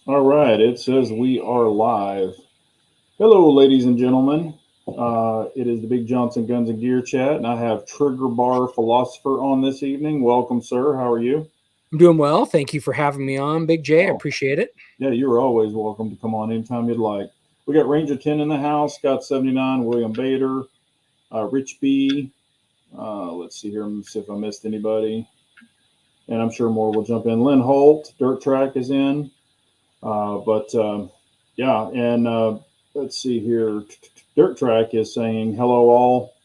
All right, it says we are live. Hello, ladies and gentlemen. It is the Big Johnson Guns and Gear Chat, and I have Trigger Bar Philosopher on this evening. Welcome, sir. How are you? I'm doing well. Thank you for having me on, Big J. I Oh, appreciate it. yeah, you're always welcome to come on anytime you'd like. We got Ranger 10 in the house, Scott 79, William Bader, Rich B. Let's see here, let me see if I missed anybody. And I'm sure more will jump in. Lynn Holt, Dirt Track is in. But yeah, and let's see here. Dirt Track is saying hello all.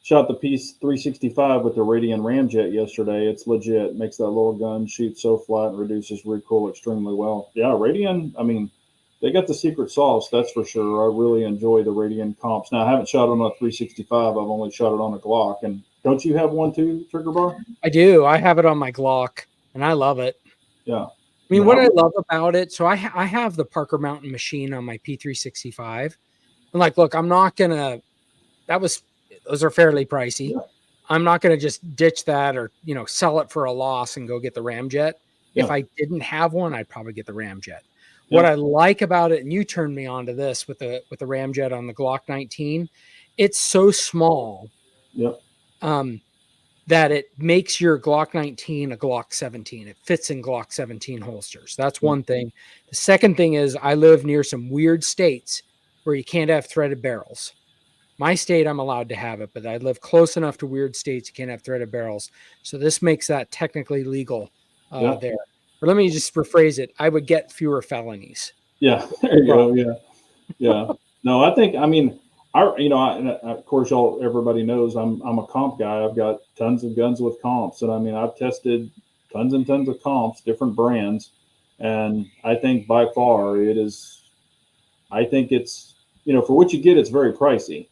Shot the piece 365 with the Radian Ramjet yesterday. It's legit. Makes that little gun shoot so flat and reduces recoil extremely well. Yeah, Radian. I mean, they got the secret sauce. That's for sure. I really enjoy the Radian comps. Now I haven't shot on a 365. I've only shot it on a Glock. And don't you have one too, Trigger Bar? I do. I have it on my Glock, and I love it. Yeah. I mean, what I love about it, so I have the Parker Mountain machine on my P365. And like, look, I'm not gonna. Those are fairly pricey. Yeah. I'm not gonna just ditch that or sell it for a loss and go get the Ramjet. Yeah. If I didn't have one, I'd probably get the Ramjet. Yeah. What I like about it, and you turned me on to this with the Ramjet on the Glock 19, it's so small. Yep. That it makes your Glock 19 a Glock 17. It fits in Glock 17 holsters. That's one thing. The second thing is I live near some weird states where you can't have threaded barrels. My state, I'm allowed to have it, but I live close enough to weird states you can't have threaded barrels. So this makes that technically legal there. Or let me just rephrase it. I would get fewer felonies. Yeah, there you go. Yeah, yeah. No, I think. I mean, of course, everybody knows I'm a comp guy. I've got tons of guns with comps, and I mean, I've tested tons and tons of comps, different brands, and I think by far it is. I think it's for what you get, it's very pricey,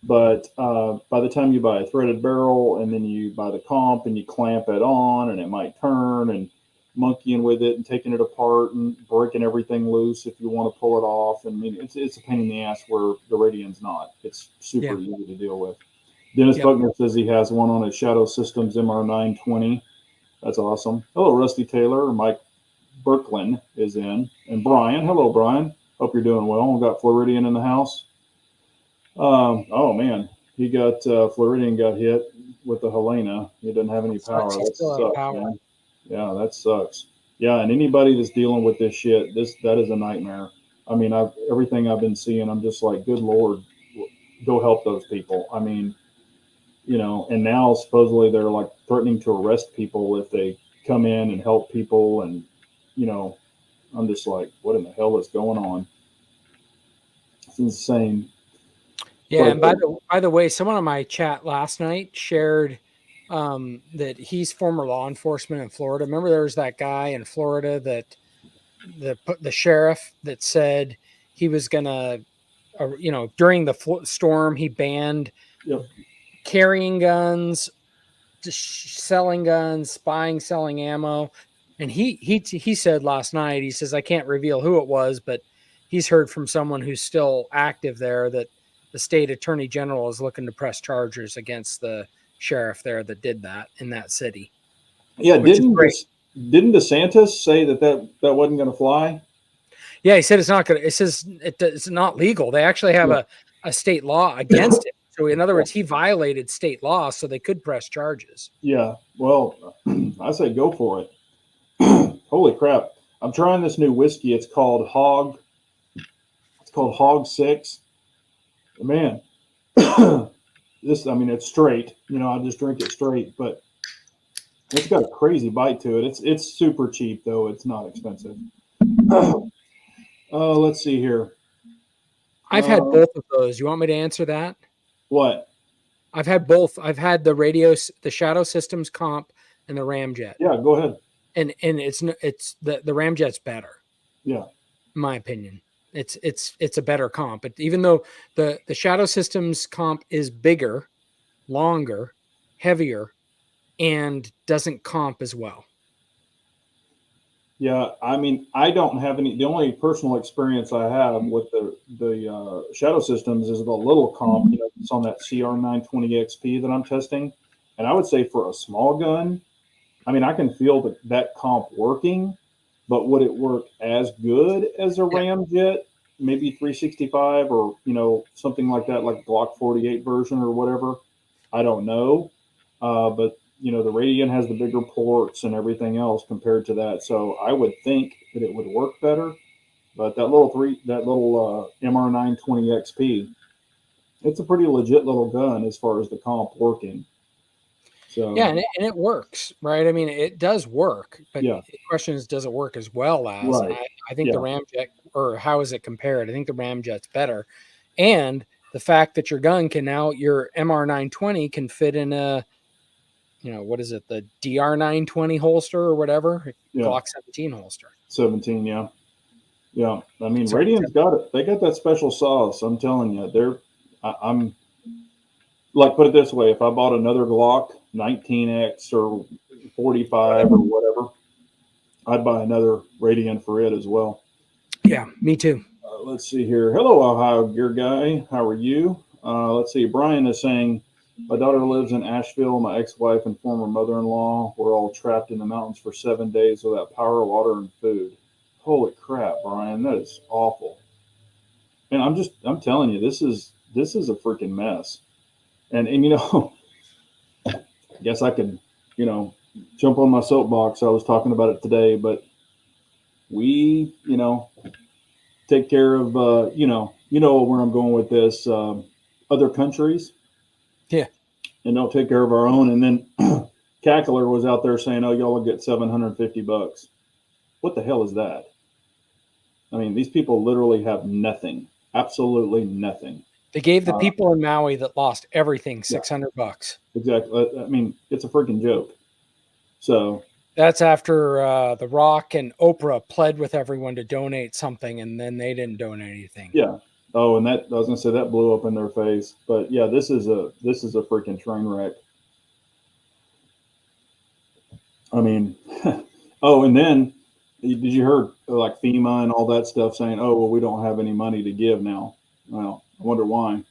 but by the time you buy a threaded barrel and then you buy the comp and you clamp it on, and it might turn and monkeying with it and taking it apart and breaking everything loose if you want to pull it off. And I mean, it's a pain in the ass where the Radian's not. It's super easy to deal with. Dennis Buckner says he has one on his Shadow Systems MR920. That's awesome. Hello, Rusty Taylor. Mike Berklin is in. And Brian. Hello, Brian. Hope you're doing well. We got Floridian in the house. Oh, man. He got Floridian got hit with the Helena. He doesn't have any power. That sucks, man. Yeah, that sucks. Yeah, and anybody that's dealing with this shit, that is a nightmare. I mean, everything I've been seeing, I'm just like, good Lord, go help those people. I mean, and now supposedly they're like threatening to arrest people if they come in and help people, and I'm just like, what in the hell is going on? It's insane. Yeah, and by the way, someone on my chat last night shared that he's former law enforcement in Florida. Remember, there was that guy in Florida that the sheriff that said he was gonna, during the storm, he banned carrying guns, selling guns, spying, selling ammo. And he said last night, he says, I can't reveal who it was, but he's heard from someone who's still active there that the state attorney general is looking to press charges against the sheriff there that did that in that city. Yeah, didn't DeSantis say that wasn't going to fly? Yeah, he said it's not going to. It says it's not legal. They actually have a state law against it. So in other words, he violated state law, so they could press charges. Yeah, well, I say go for it. Holy crap! I'm trying this new whiskey. It's called Hog 6. Man, it's straight. I just drink it straight, but it's got a crazy bite to it. It's super cheap though. It's not expensive. Let's see here. I've had both of those. You want me to answer that? What? I've had both. I've had the Shadow Systems comp and the Ramjet. Yeah, go ahead. And it's the Ramjet's better. Yeah. In my opinion. It's a better comp. But even though the Shadow Systems comp is bigger, longer, heavier, and doesn't comp as well. Yeah, I mean, I don't have any. The only personal experience I have with the Shadow Systems is the little comp. It's on that CR920 XP that I'm testing, and I would say for a small gun, I mean, I can feel that comp working, but would it work as good as a Ramjet? Maybe 365 or something like that, like Glock 48 version or whatever. I don't know, but the Radiant has the bigger ports and everything else compared to that. So I would think that it would work better. But that little MR920 XP, it's a pretty legit little gun as far as the comp working. So yeah, and it works, right? I mean, it does work, but yeah, the question is, does it work as well as? And right, I think the yeah, Ramjet, or how is it compared? I think the Ramjet's better, and the fact that your MR920 can fit in a, what is it, the DR920 holster or whatever, yeah, Glock 17 holster. 17, yeah, yeah. I mean, Sorry, Radiant's got it. They got that special sauce. I'm telling you, I'm like, put it this way: if I bought another Glock 19X or 45 or whatever, I'd buy another Radiant for it as well. yeah, me too. Let's see here. Hello, Ohio Gear Guy. How are you? Let's see. Brian is saying, my daughter lives in Asheville. My ex-wife and former mother-in-law were all trapped in the mountains for 7 days without power, water, and food. Holy crap, Brian, that is awful. And I'm telling you, this is a freaking mess. And I guess I could, you know, jump on my soapbox. I was talking about it today, but we, take care of, where I'm going with this, other countries, Yeah, and don't take care of our own. And then Cackler was out there saying, "Oh, y'all will get $750." What the hell is that? I mean, these people literally have nothing, absolutely nothing. they gave the Uh, people in Maui that lost everything yeah, $600. exactly. I mean, it's a freaking joke. So That's after The Rock and Oprah pled with everyone to donate something, and then they didn't donate anything. yeah. Oh, and that I was gonna say that blew up in their face. But yeah, this is a freaking train wreck. I mean, oh, and then did you heard like FEMA and all that stuff saying, "Oh, well, we don't have any money to give now." Well, I wonder why.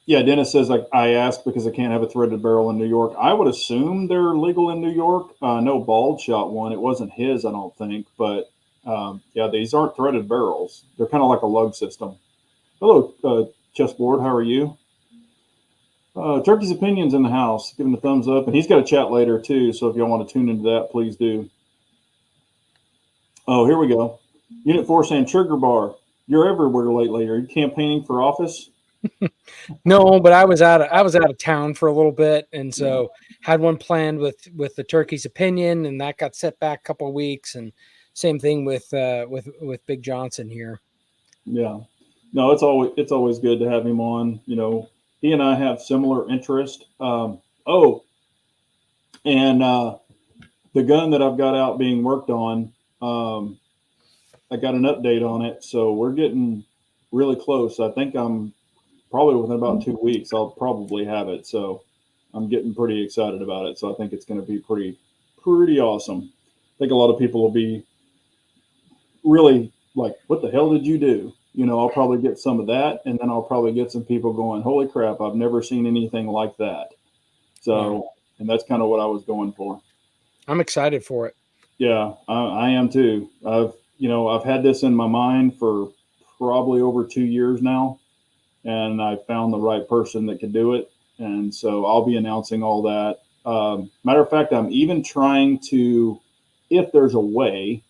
Yeah, Dennis says like I asked because I can't have a threaded barrel in New York. I would assume they're legal in New York. No bald shot one. It wasn't his, I don't think. But yeah, these aren't threaded barrels. They're kind of like a lug system. Hello, chessboard. How are you? Turkey's opinions in the house. Give him a thumbs up, and he's got a chat later too. So if y'all want to tune into that, please do. Oh, here we go. Unit 4 saying Trigger Bar. You're everywhere lately. Are you campaigning for office? No, but I was out of town for a little bit, and Yeah. so had one planned with the Turkey's opinion, and that got set back a couple of weeks, and same thing with Big Johnson here. Yeah. No, it's always good to have him on. He and I have similar interest. Oh, and the gun that I've got out being worked on, I got an update on it, so we're getting really close. I think I'm probably within about 2 weeks. I'll probably have it, so I'm getting pretty excited about it. So I think it's going to be pretty awesome. I think a lot of people will be really like, "What the hell did you do?" I'll probably get some of that, and then I'll probably get some people going, "Holy crap, I've never seen anything like that." Yeah, So, and that's kind of what I was going for. I'm excited for it. Yeah, I am too. I've had this in my mind for probably over 2 years now, and I found the right person that could do it. And so I'll be announcing all that. Matter of fact, I'm even trying to, if there's a way,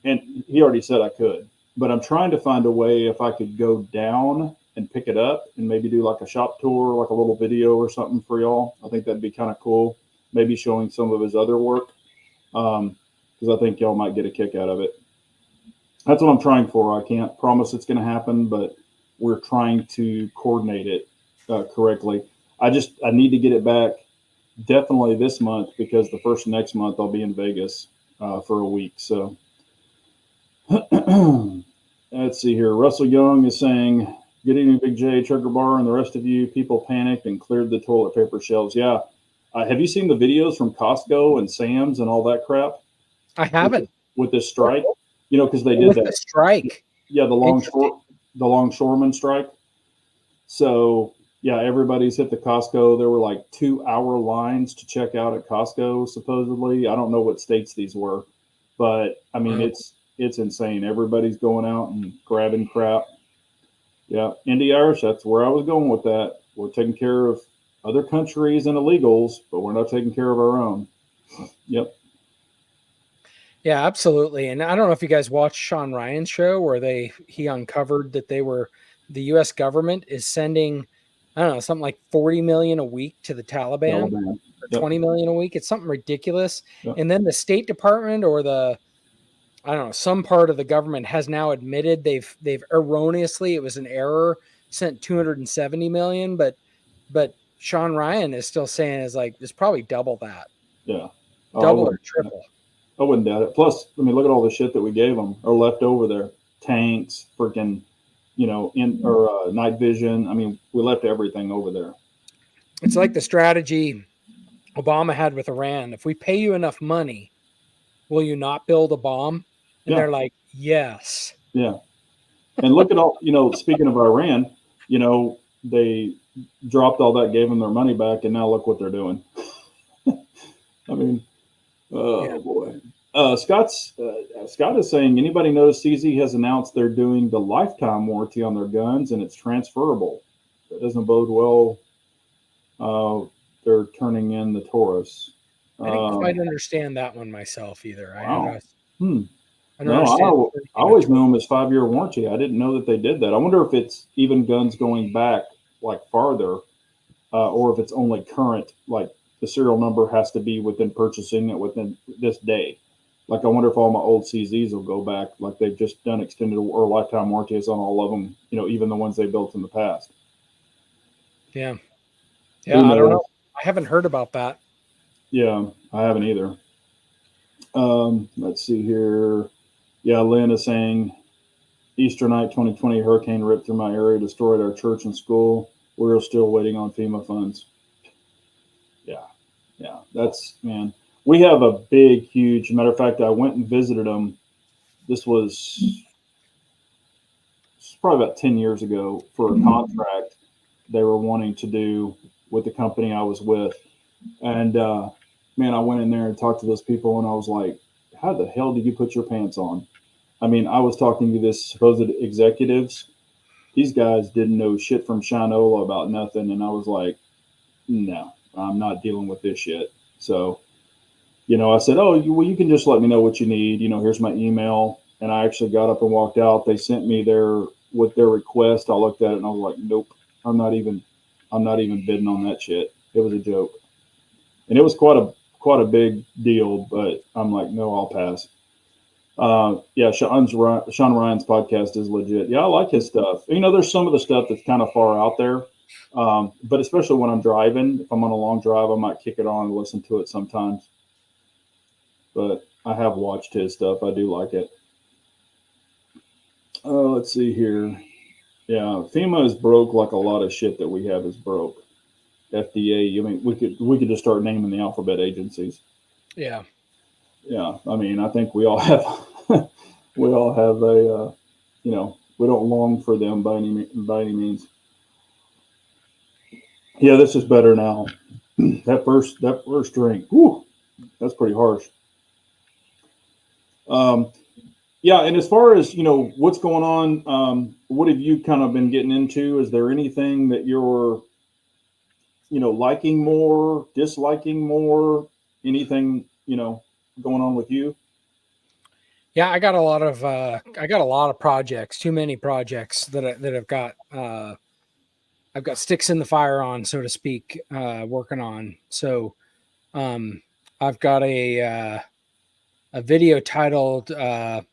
and he already said I could, but I'm trying to find a way if I could go down and pick it up and maybe do like a shop tour, like a little video or something for y'all. I think that'd be kind of cool. Maybe showing some of his other work, because I think y'all might get a kick out of it. That's what I'm trying for. I can't promise it's going to happen, but we're trying to coordinate it correctly. I need to get it back definitely this month because the first next month I'll be in Vegas for a week. So let's see here. Russell Young is saying, "Good evening, Big J, Trigger Bar, and the rest of you. People panicked and cleared the toilet paper shelves." Yeah. Have you seen the videos from Costco and Sam's and all that crap I with, haven't with this strike? Because they did with the that. strike. Yeah, Interesting. the longshoreman strike. So yeah, everybody's hit the Costco. There were like 2 hour lines to check out at Costco, supposedly. I don't know what states these were, but I mean, Wow. it's insane. Everybody's going out and grabbing crap. Yeah, Indie Irish, that's where I was going with that. We're taking care of other countries and illegals, but we're not taking care of our own. Yep. Yeah, absolutely. And I don't know if you guys watched Sean Ryan's show where he uncovered that the US government is sending, I don't know, something like 40 million a week to the Taliban, Taliban. or Yep. 20 million a week. It's something ridiculous. Yep. And then the State Department, or I don't know, some part of the government has now admitted they've erroneously, it was an error, sent 270 million, but Sean Ryan is still saying is like it's probably double that, Yeah. double Oh, or triple. I wouldn't doubt it. Plus, I mean, look at all the shit that we gave them or left over there. Tanks, freaking, in or night vision. I mean, we left everything over there. It's like the strategy Obama had with Iran. If we pay you enough money, will you not build a bomb? And Yeah. they're like, yes. Yeah. And look at all, speaking of Iran, they dropped all that, gave them their money back, and now look what they're doing. I mean, oh Yeah. boy. Scott is saying, anybody knows CZ has announced they're doing the lifetime warranty on their guns and it's transferable. That doesn't bode well. They're turning in the Taurus. I didn't quite understand that one myself either. Wow. I don't No, understand. I always knew them as 5 year warranty. I didn't know that they did that. I wonder if it's even guns going back like farther, or if it's only current. Like the serial number has to be within purchasing it within this day. Like I wonder if all my old CZs will go back. Like they've just done extended or lifetime warranties on all of them. Even the ones they built in the past. Yeah. Yeah, I don't know. I haven't heard about that. Yeah, I haven't either. Let's see here. Yeah, Lynn is saying Easter night 2020 hurricane ripped through my area, destroyed our church and school. We're still waiting on FEMA funds. Yeah, that's, man. We have a big, huge, matter of fact, I went and visited them. This was probably about 10 years ago for a contract they were wanting to do with the company I was with. And man, I went in there and talked to those people, and I was like, how the hell did you put your pants on? I mean, I was talking to this supposed executives. These guys didn't know shit from Shinola about nothing. And I was like, no, I'm not dealing with this shit. So, I said, oh, well, you can just let me know what you need. Here's my email. And I actually got up and walked out. They sent me with their request. I looked at it and I was like, nope, I'm not even bidding on that shit. It was a joke. And it was quite a big deal, but I'm like, no, I'll pass. Yeah, Sean Ryan's podcast is legit. Yeah, I like his stuff. There's some of the stuff that's kind of far out there, but especially when I'm driving, if I'm on a long drive, I might kick it on and listen to it sometimes. But I have watched his stuff. I do like it. Let's see here. Yeah, FEMA is broke like a lot of shit that we have is broke. FDA. I mean, we could just start naming the alphabet agencies. Yeah. Yeah. I mean, I think we all have a we don't long for them by any means. Yeah, this is better now. that first drink, whew, that's pretty harsh. Yeah, and as far as what's going on, what have you kind of been getting into? Is there anything that you're liking more, disliking more, anything, going on with you? Yeah, I got a lot of projects, too many projects that I've got I've got sticks in the fire on, so to speak, working on. So I've got a video titled P07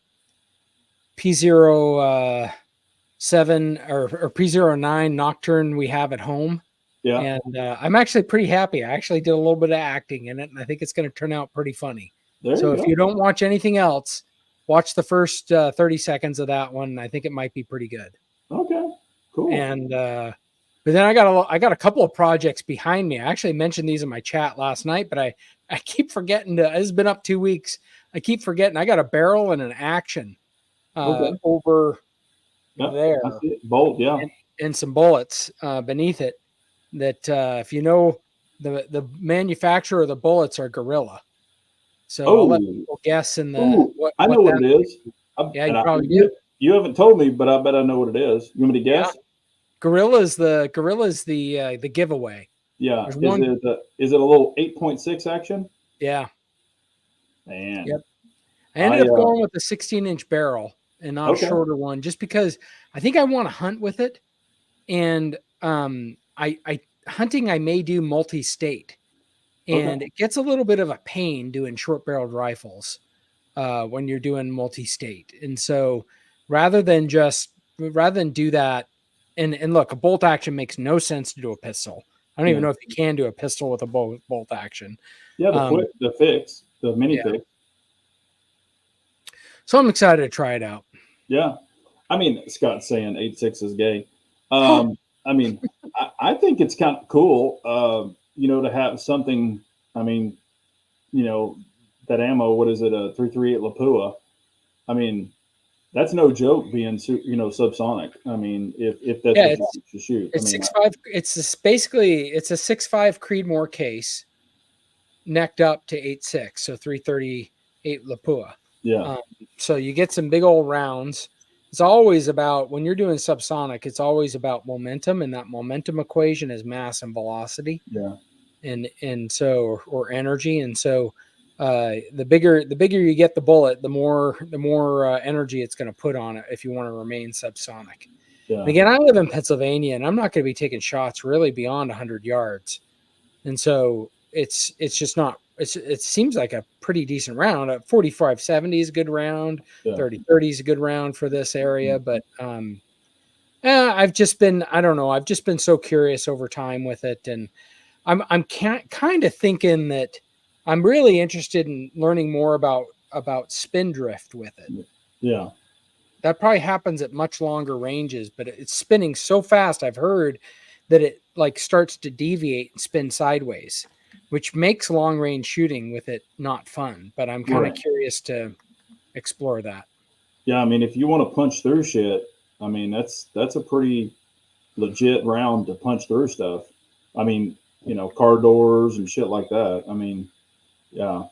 or P09 Nocturne We Have at Home. Yeah. And I'm actually pretty happy. I actually did a little bit of acting in it, and I think it's going to turn out pretty funny. So if you don't watch anything else, watch the first 30 seconds of that one. I think it might be pretty good. Okay, cool. And but then I got a couple of projects behind me. I actually mentioned these in my chat last night, but I keep forgetting to. It's been up 2 weeks. I keep forgetting. I got a barrel and an action over there. Bolt, yeah. And some bullets beneath it. that if you know the manufacturer of the bullets are Gorilla. So I'll let Oh, people guess in the oh, I know what that. it is. Yeah, And you probably do. you haven't told me, but I bet I know what it is. You want me to Yeah, guess? Gorilla's the giveaway. Yeah. There's one. Is it a little 8.6 action? Yeah. Man, Yep. I ended I up going with a 16-inch barrel and not a okay, shorter one, just because I think I want to hunt with it. And I hunting I may do multi-state, okay. and it gets a little bit of a pain doing short-barreled rifles when you're doing multi-state. And so rather than do that, and look, a bolt action makes no sense to do a pistol. I don't even Yeah, know if you can do a pistol with a bolt action. yeah. Um, The mini yeah, fix. so I'm excited to try it out. Yeah. I mean, Scott's saying 8.6 is gay. Um, I mean, I think it's kind of cool, to have something. I mean, you know, that ammo. What is it? A 338 Lapua. I mean, that's no joke being subsonic. I mean, if that's Yeah, what you want to shoot. I it's mean, 6.5. It's a 6.5 Creedmoor case necked up to 8.6, so 338 Lapua. yeah, Um, so you get some big old rounds. It's always about, when you're doing subsonic, it's always about momentum, and that momentum equation is mass and velocity, yeah, and so or energy, and so the bigger you get the bullet, the more energy it's going to put on it if you want to remain subsonic. And yeah, again, I live in Pennsylvania, and I'm not going to be taking shots really beyond 100 yards. And so it's just not, it seems like a pretty decent round. 45-70 is a good round. yeah. 30-30 is a good round for this area. But I don't know. I've just been so curious over time with it. And I'm kind of thinking that I'm really interested in learning more about spin drift with it. Yeah. That probably happens at much longer ranges, but it's spinning so fast, I've heard, that it like starts to deviate and spin sideways, which makes long range shooting with it not fun. But I'm kind of Right. curious to explore that. Yeah. I mean, if you want to punch through shit, I mean, that's a pretty legit round to punch through stuff. I mean, car doors and shit like that. I mean, yeah.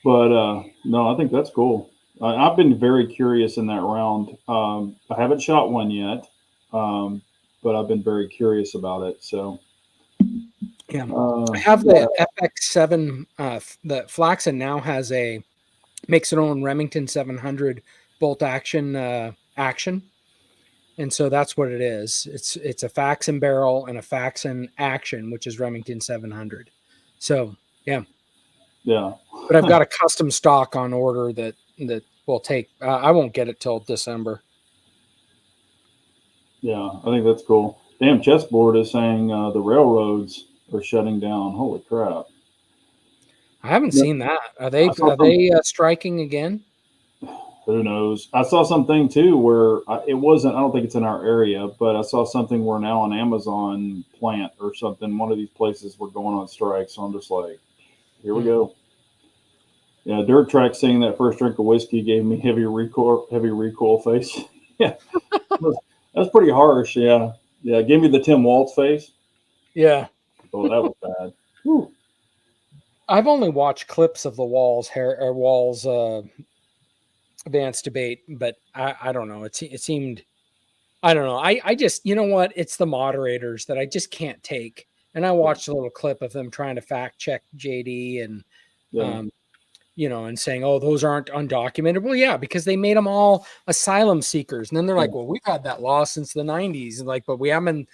But no, I think that's cool. I've been very curious in that round. I haven't shot one yet, um, but I've been very curious about it. So, Yeah, I have yeah, the FX7. The Flaxen now makes its own Remington 700 bolt action. And so that's what it is. It's a Faxon barrel and a Faxon action, which is Remington 700. So yeah, yeah, but I've got a custom stock on order that will take. I won't get it till December. yeah. I think that's cool. Damn, chessboard is saying the railroads are shutting down. Holy crap! I haven't Yeah, seen that. I saw Are some. they striking again? Who knows? I saw something too where it wasn't. I don't think it's in our area, but I saw something where now an Amazon plant or something. One of these places were going on strike. So I'm just like, here we go. Yeah, dirt track saying that first drink of whiskey gave me heavy recoil face. Yeah, that's pretty harsh. Yeah, yeah, give me the Tim Waltz face. Yeah, Oh, that was bad. Whew. I've only watched clips of the Walls advanced debate, but I don't know. It seemed, I don't know. I just, you know what? It's the moderators that I just can't take. And I watched a little clip of them trying to fact check JD and, Yeah, um, and saying, oh, those aren't undocumented. Well, yeah, because they made them all asylum seekers. And then they're yeah, like, well, we've had that law since the 90s. And like, but we haven't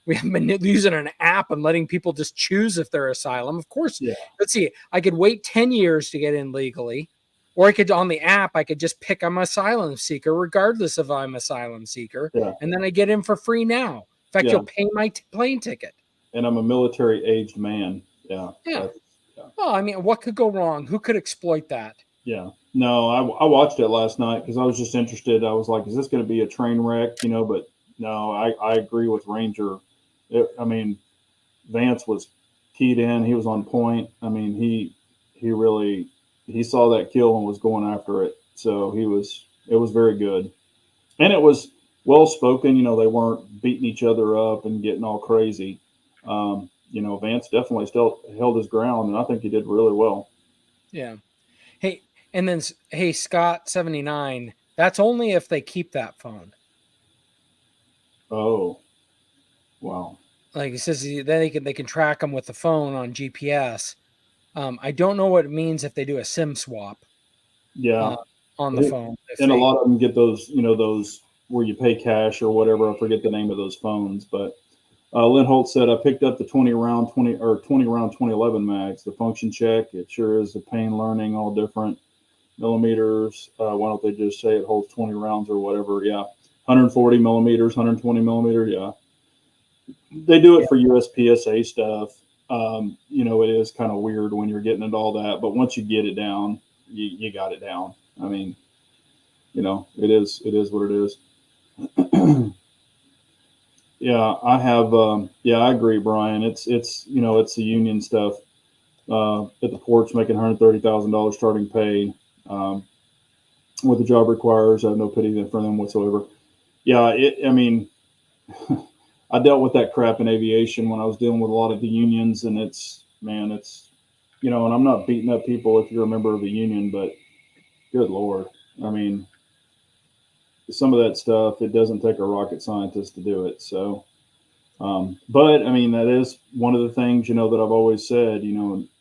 been using an app and letting people just choose if they're asylum. Of course, yeah, let's see. I could wait 10 years to get in legally, or I could, on the app, I could just pick I'm asylum seeker, regardless of I'm asylum seeker. yeah, And then I get in for free now. In fact, yeah. you'll pay my plane ticket. And I'm a military aged man. Yeah, Yeah. that's, yeah. Well, I mean, what could go wrong? Who could exploit that? Yeah. No, I watched it last night because I was just interested. I was like, is this going to be a train wreck? But no, I agree with Ranger. I mean, Vance was keyed in. He was on point. I mean, he really he saw that kill and was going after it. So it was very good. And it was well spoken. They weren't beating each other up and getting all crazy. Vance definitely still held his ground, and I think he did really well. Yeah. Hey, and then hey, Scott79, that's only if they keep that phone. Oh, wow. Like it says, then they can track them with the phone on GPS. I don't know what it means if they do a SIM swap Yeah. on the phone. If And a they, lot of them get those where you pay cash or whatever. I forget the name of those phones, but Lynn Holt said I picked up the 20 round 2011 mags. The function check, it sure is a pain learning all different millimeters. Why don't they just say it holds 20 rounds or whatever? Yeah, 140 millimeters, 120 millimeter. Yeah, they do it for USPSA stuff. It is kind of weird when you're getting into all that, but once you get it down, you got it down. I mean, it is what it is. Yeah, I have. Yeah, I agree, Brian. It's the union stuff at the ports making $130,000 starting pay. What the job requires, I have no pity for them whatsoever. Yeah, I mean, I dealt with that crap in aviation when I was dealing with a lot of the unions, and it's man, and I'm not beating up people if you're a member of a union, but good lord, I mean, some of that stuff it doesn't take a rocket scientist to do it. So, but I mean, that is one of the things that I've always said.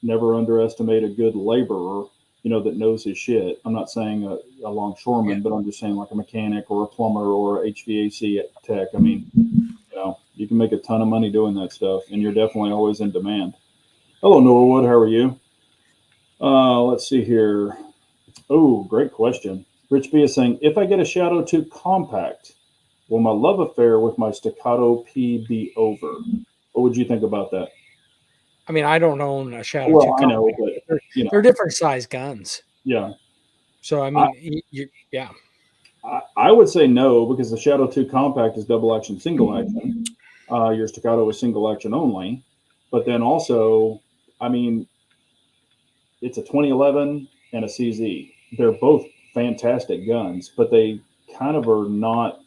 Never underestimate a good laborer. That knows his shit. I'm not saying a longshoreman, but I'm just saying like a mechanic or a plumber or a HVAC tech. I mean, you can make a ton of money doing that stuff, and you're definitely always in demand. Hello, Norwood. How are you? Let's see here. Oh, great question. Rich B is saying, if I get a Shadow 2 compact, will my love affair with my Staccato P be over? What would you think about that? I mean, I don't own a Shadow 2 Well, I compact. know, but They're different size guns. yeah. So I I, mean, yeah. I would say no because the Shadow 2 compact is double action, single action. Your Staccato is single action only. But then also, I mean, it's a 2011 and a CZ. They're both fantastic guns, but they kind of are not,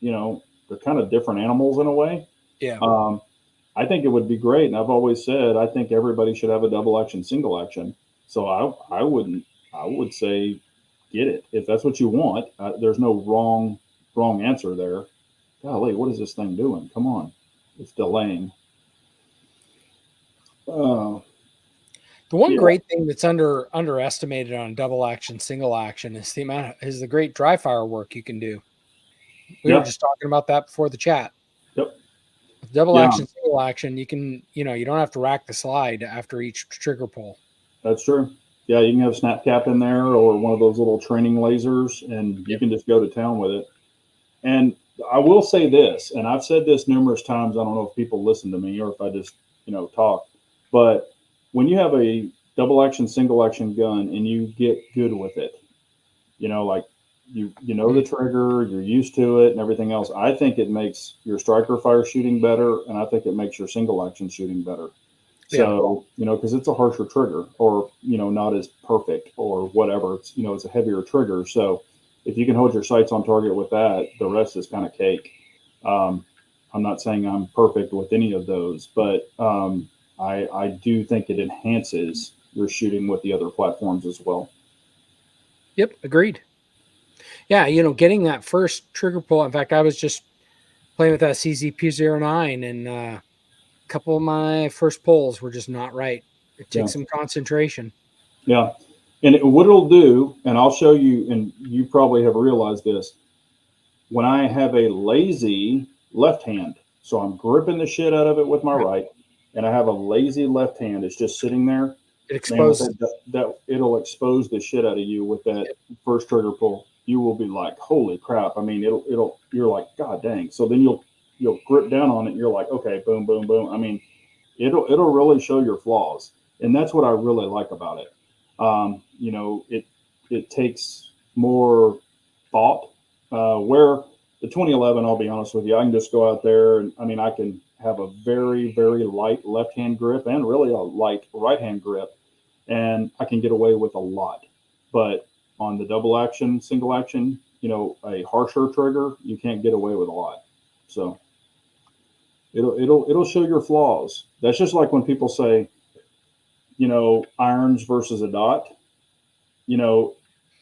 they're kind of different animals in a way. Yeah. I think it would be great, and I've always said I think everybody should have a double action, single action. So I would say get it if that's what you want. There's no wrong answer there. Golly, what is this thing doing? Come on, it's delaying. Uh, The one yeah, great thing that's underestimated on double action, single action is the great dry fire work you can do. We were yep, just talking about that before the chat. yep, With double yeah. action, single action, you can, you don't have to rack the slide after each trigger pull. That's true. Yeah, you can have snap cap in there or one of those little training lasers, and you can just go to town with it. And I will say this, and I've said this numerous times. I don't know if people listen to me or if I just talk, but when you have a double action, single action gun and you get good with it, like you know the trigger, you're used to it, and everything else. I think it makes your striker fire shooting better, and I think it makes your single action shooting better. Yeah. So, because it's a harsher trigger or, not as perfect or whatever, it's a heavier trigger. So if you can hold your sights on target with that, the rest is kind of cake. Um, I'm not saying I'm perfect with any of those, but I do think it enhances your shooting with the other platforms as well. Yep. Agreed. Yeah. Getting that first trigger pull. In fact, I was just playing with that CZP09 and a couple of my first pulls were just not right. It Yeah. takes some concentration. Yeah. And what it'll do, and I'll show you, and you probably have realized this, when I have a lazy left hand, so I'm gripping the shit out of it with my right, and I have a lazy left hand, it's just sitting there. It Man, with exposes. that it'll expose the shit out of you with that first trigger pull. You will be like, holy crap! I mean, you're like, god dang. So then you'll grip down on it. And you're like, okay, boom, boom, boom. I mean, it'll really show your flaws, and that's what I really like about it. It takes more thought. Where the 2011, I'll be honest with you, I can just go out there and I mean I can have a very very light left hand grip and really a light right hand grip, and I can get away with a lot. But on the double action, single action, a harsher trigger, you can't get away with a lot. So it'll show your flaws. That's just like when people say, irons versus a dot. You know,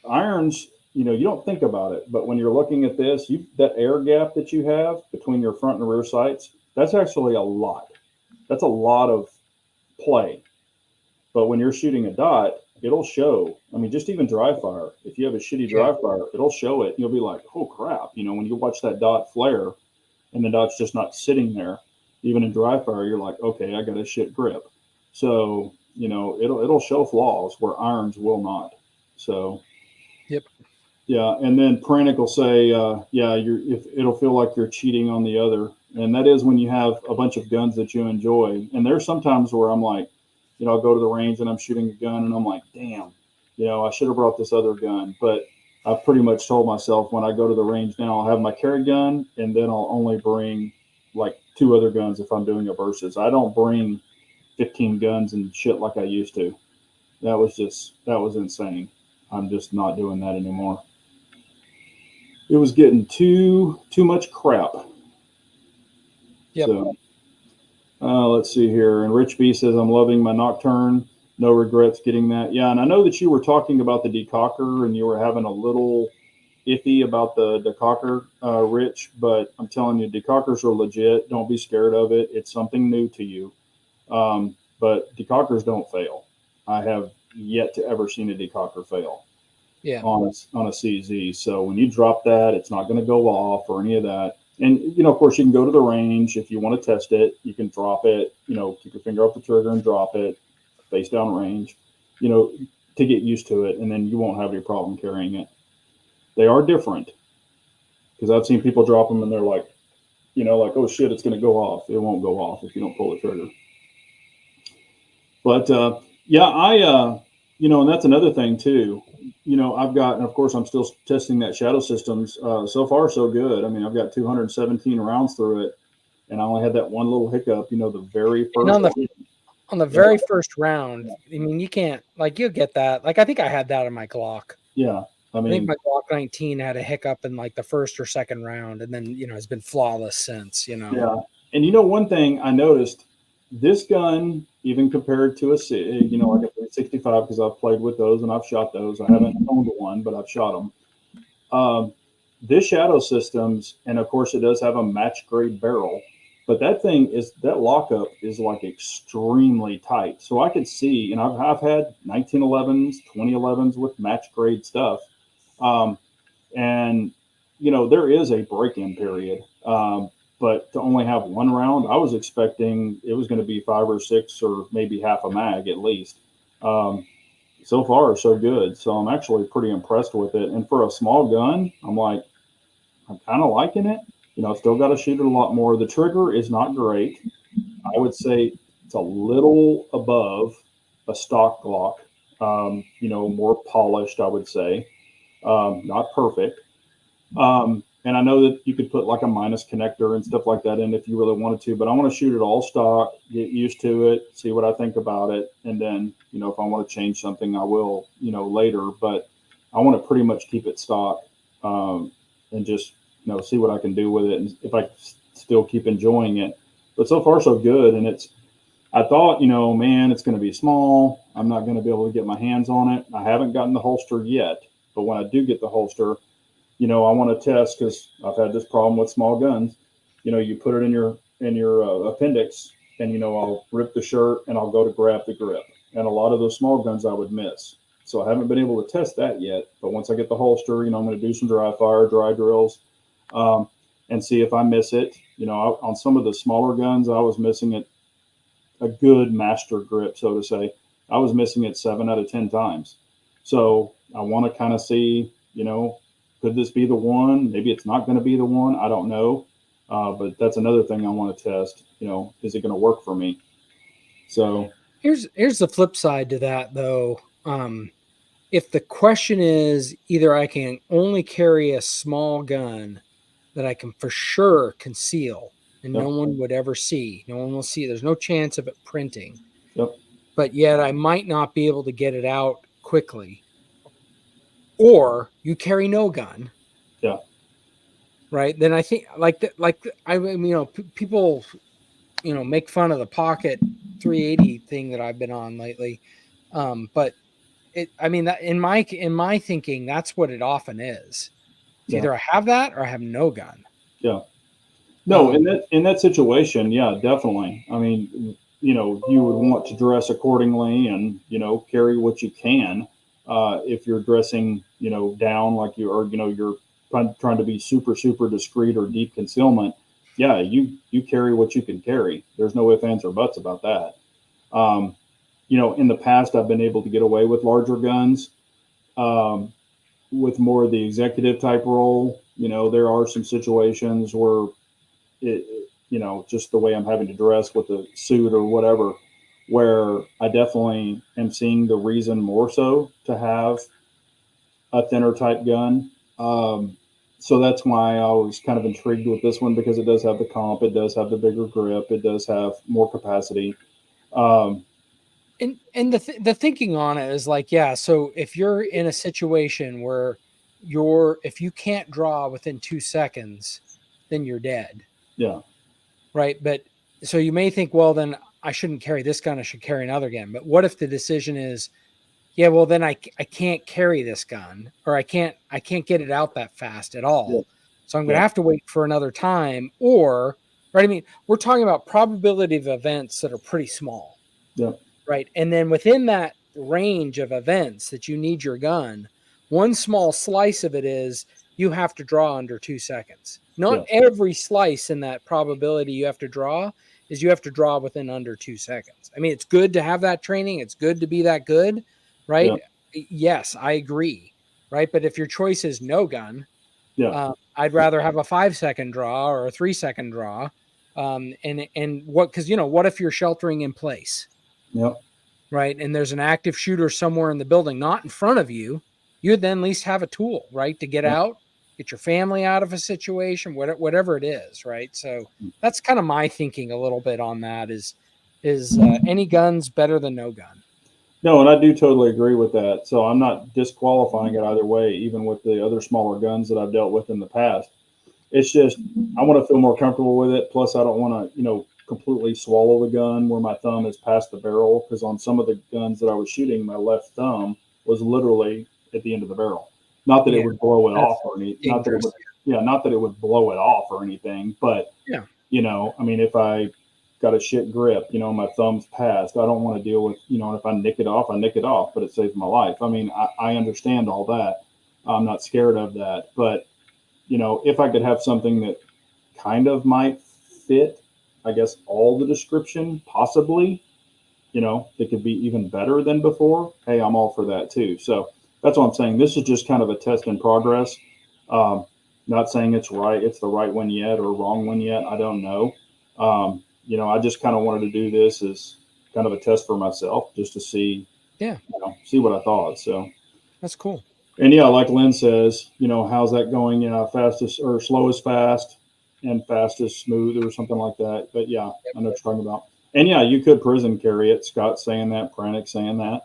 irons, you don't think about it, but when you're looking at this, that air gap that you have between your front and rear sights, that's actually a lot. That's a lot of play. But when you're shooting a dot, it'll show. I mean, just even dry fire. If you have a shitty dry fire, it'll show it. You'll be like, oh crap. When you watch that dot flare and the dot's just not sitting there, even in dry fire, you're like, okay, I got a shit grip. So, it'll show flaws where irons will not. So, yep. Yeah. And then Pranic will say, it'll feel like you're cheating on the other. And that is when you have a bunch of guns that you enjoy. And there's sometimes where I'm like, I'll go to the range and I'm shooting a gun and I'm like, damn, I should have brought this other gun. But I've pretty much told myself when I go to the range now, I'll have my carry gun and then I'll only bring like 2 other guns if I'm doing a versus. I don't bring 15 guns and shit like I used to. That was insane. I'm just not doing that anymore. It was getting too much crap. Yep. So, let's see here. And Rich B says, I'm loving my Nocturne. No regrets getting that. Yeah, and I know that you were talking about the decocker and you were having a little iffy about the decocker, Rich, but I'm telling you, decockers are legit. Don't be scared of it. It's something new to you. But decockers don't fail. I have yet to ever seen a decocker fail on a CZ. So when you drop that, it's not going to go off or any of that. And, of course, you can go to the range. If you want to test it, you can drop it, keep your finger off the trigger and drop it face down range, to get used to it. And then you won't have any problem carrying it. They are different because I've seen people drop them and they're like, like, oh, shit, it's going to go off. It won't go off if you don't pull the trigger. But, and that's another thing, too. I've got, and of course, I'm still testing that Shadow Systems. So far, so good. I mean, I've got 217 rounds through it, and I only had that one little hiccup, the very first. On the very first round, I mean, you can't, you'll get that. I think I had that in my Glock. Yeah. I think my Glock 19 had a hiccup in the first or second round, and then, it's been flawless since, Yeah. And, one thing I noticed, this gun, even compared to a 365, because I've played with those and I've shot those. I haven't owned one, but I've shot them. This Shadow Systems, and of course it does have a match grade barrel, but that lockup is extremely tight. So I could see, and I've had 1911s, 2011s with match grade stuff. And there is a break-in period. But to only have one round, I was expecting it was going to be 5 or 6 or maybe half a mag at least. So far, so good. So I'm actually pretty impressed with it. And for a small gun, I'm kind of liking it. Still got to shoot it a lot more. The trigger is not great. I would say it's a little above a stock Glock. More polished, I would say. Not perfect. And I know that you could put a minus connector and stuff like that in if you really wanted to, but I want to shoot it all stock, get used to it, see what I think about it. And then, if I want to change something, I will, later, but I want to pretty much keep it stock, and just, see what I can do with it. And if I still keep enjoying it, but so far so good. And I thought, man, it's going to be small. I'm not going to be able to get my hands on it. I haven't gotten the holster yet, but when I do get the holster, I want to test because I've had this problem with small guns. You put it in your appendix, and I'll rip the shirt and I'll go to grab the grip. And a lot of those small guns I would miss. So I haven't been able to test that yet. But once I get the holster, I'm going to do some dry fire, dry drills, and see if I miss it. On some of the smaller guns, I was missing it a good master grip, so to say. I was missing it 7 out of 10 times. So I want to kind of see, could this be the one? Maybe it's not going to be the one. I don't know. But that's another thing I want to test. Is it going to work for me? So here's the flip side to that, though. If the question is either I can only carry a small gun that I can for sure conceal and no one would ever see, no one will see, there's no chance of it printing. Yep. But yet I might not be able to get it out quickly. Or you carry no gun. right? Then I think people, make fun of the pocket 380 thing that I've been on lately. But that in my thinking, that's what it often is. It's Yeah. either I have that or I have no gun. Yeah. No, in that situation, yeah, definitely. I mean, you would want to dress accordingly and, carry what you can. If you're dressing, down like you're trying to be super, super discreet or deep concealment, yeah, you carry what you can carry. There's no ifs, ands, or buts about that. Um, in the past, I've been able to get away with larger guns. Um, with more of the executive type role, there are some situations where just the way I'm having to dress with a suit or whatever, where I definitely am seeing the reason more so to have a thinner type gun. So that's why I was kind of intrigued with this one because it does have the comp, it does have the bigger grip, it does have more capacity. Um, And the thinking on it is like, yeah, so if you're in a situation where if you can't draw within 2 seconds, then you're dead. yeah, Right. But so you may think, well, then I shouldn't carry this gun, I should carry another gun. But what if the decision is, yeah, well, then I can't carry this gun, or I can't get it out that fast at yeah, all. So I'm going yeah, to have to wait for another time, or, right. I mean, we're talking about probability of events that are pretty small. yeah, Right. And then within that range of events that you need your gun, one small slice of it is you have to draw under 2 seconds. Not yeah, every slice in that probability you have to draw is you have to draw within under 2 seconds. I mean, it's good to have that training. It's good to be that good. yeah, Right. Yes, I agree. Right. But if your choice is no gun, yeah, I'd rather have a 5-second draw or a 3-second draw. Because, what if you're sheltering in place? yeah, Right? And there's an active shooter somewhere in the building, not in front of you, you'd then at least have a tool, right? To get yeah. out, get your family out of a situation, whatever it is, right? So that's kind of my thinking a little bit on that is any guns better than no gun? No, and I do totally agree with that. So I'm not disqualifying it either way, even with the other smaller guns that I've dealt with in the past. It's just I want to feel more comfortable with it. Plus, I don't want to, completely swallow the gun where my thumb is past the barrel. Because on some of the guns that I was shooting, my left thumb was literally at the end of the barrel. Not that it Yeah, would blow it that's off or anything. Not that it dangerous. would, yeah, not that it would blow it off or anything. But Yeah. I mean, if I got a shit grip, my thumb's passed. I don't want to deal with, if I nick it off, I nick it off, but it saves my life. I mean, I understand all that. I'm not scared of that. But, if I could have something that kind of might fit, I guess, all the description, possibly, it could be even better than before. Hey, I'm all for that too. So that's what I'm saying. This is just kind of a test in progress. Um, not saying it's the right one yet or wrong one yet. I don't know. I just kind of wanted to do this as kind of a test for myself, just to see, Yeah, see what I thought. So, that's cool. and yeah, like Lynn says, how's that going? Yeah, fastest or slow is fast, and fast is smooth, or something like that. But yeah, I know what you're talking about. And yeah, you could prison carry it. Scott's saying that. Pranic saying that.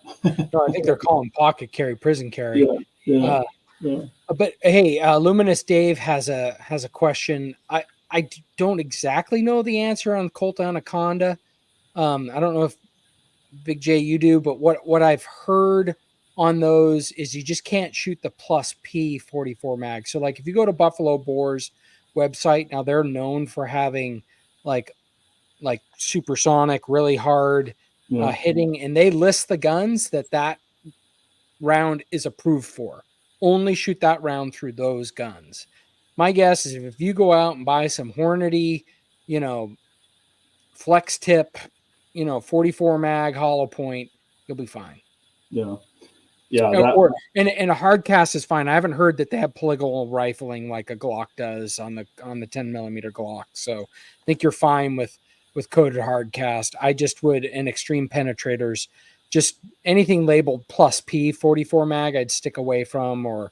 No, I think they're calling pocket carry prison carry. Yeah, yeah, Uh, yeah. But hey, Luminous Dave has a question. I don't exactly know the answer on Colt Anaconda. I don't know if Big J you do, but what I've heard on those is you just can't shoot the plus P 44 mag. So like if you go to Buffalo Boar's website, now they're known for having like supersonic, really hard Yeah, hitting, and they list the guns that round is approved for. Only shoot that round through those guns. My guess is if you go out and buy some Hornady, flex tip, 44 mag hollow point, you'll be fine. yeah, yeah. That And a hard cast is fine. I haven't heard that they have polygonal rifling like a Glock does on the 10mm Glock. So I think you're fine with coated hard cast. I just would in extreme penetrators, just anything labeled plus P 44 mag, I'd stick away from. Or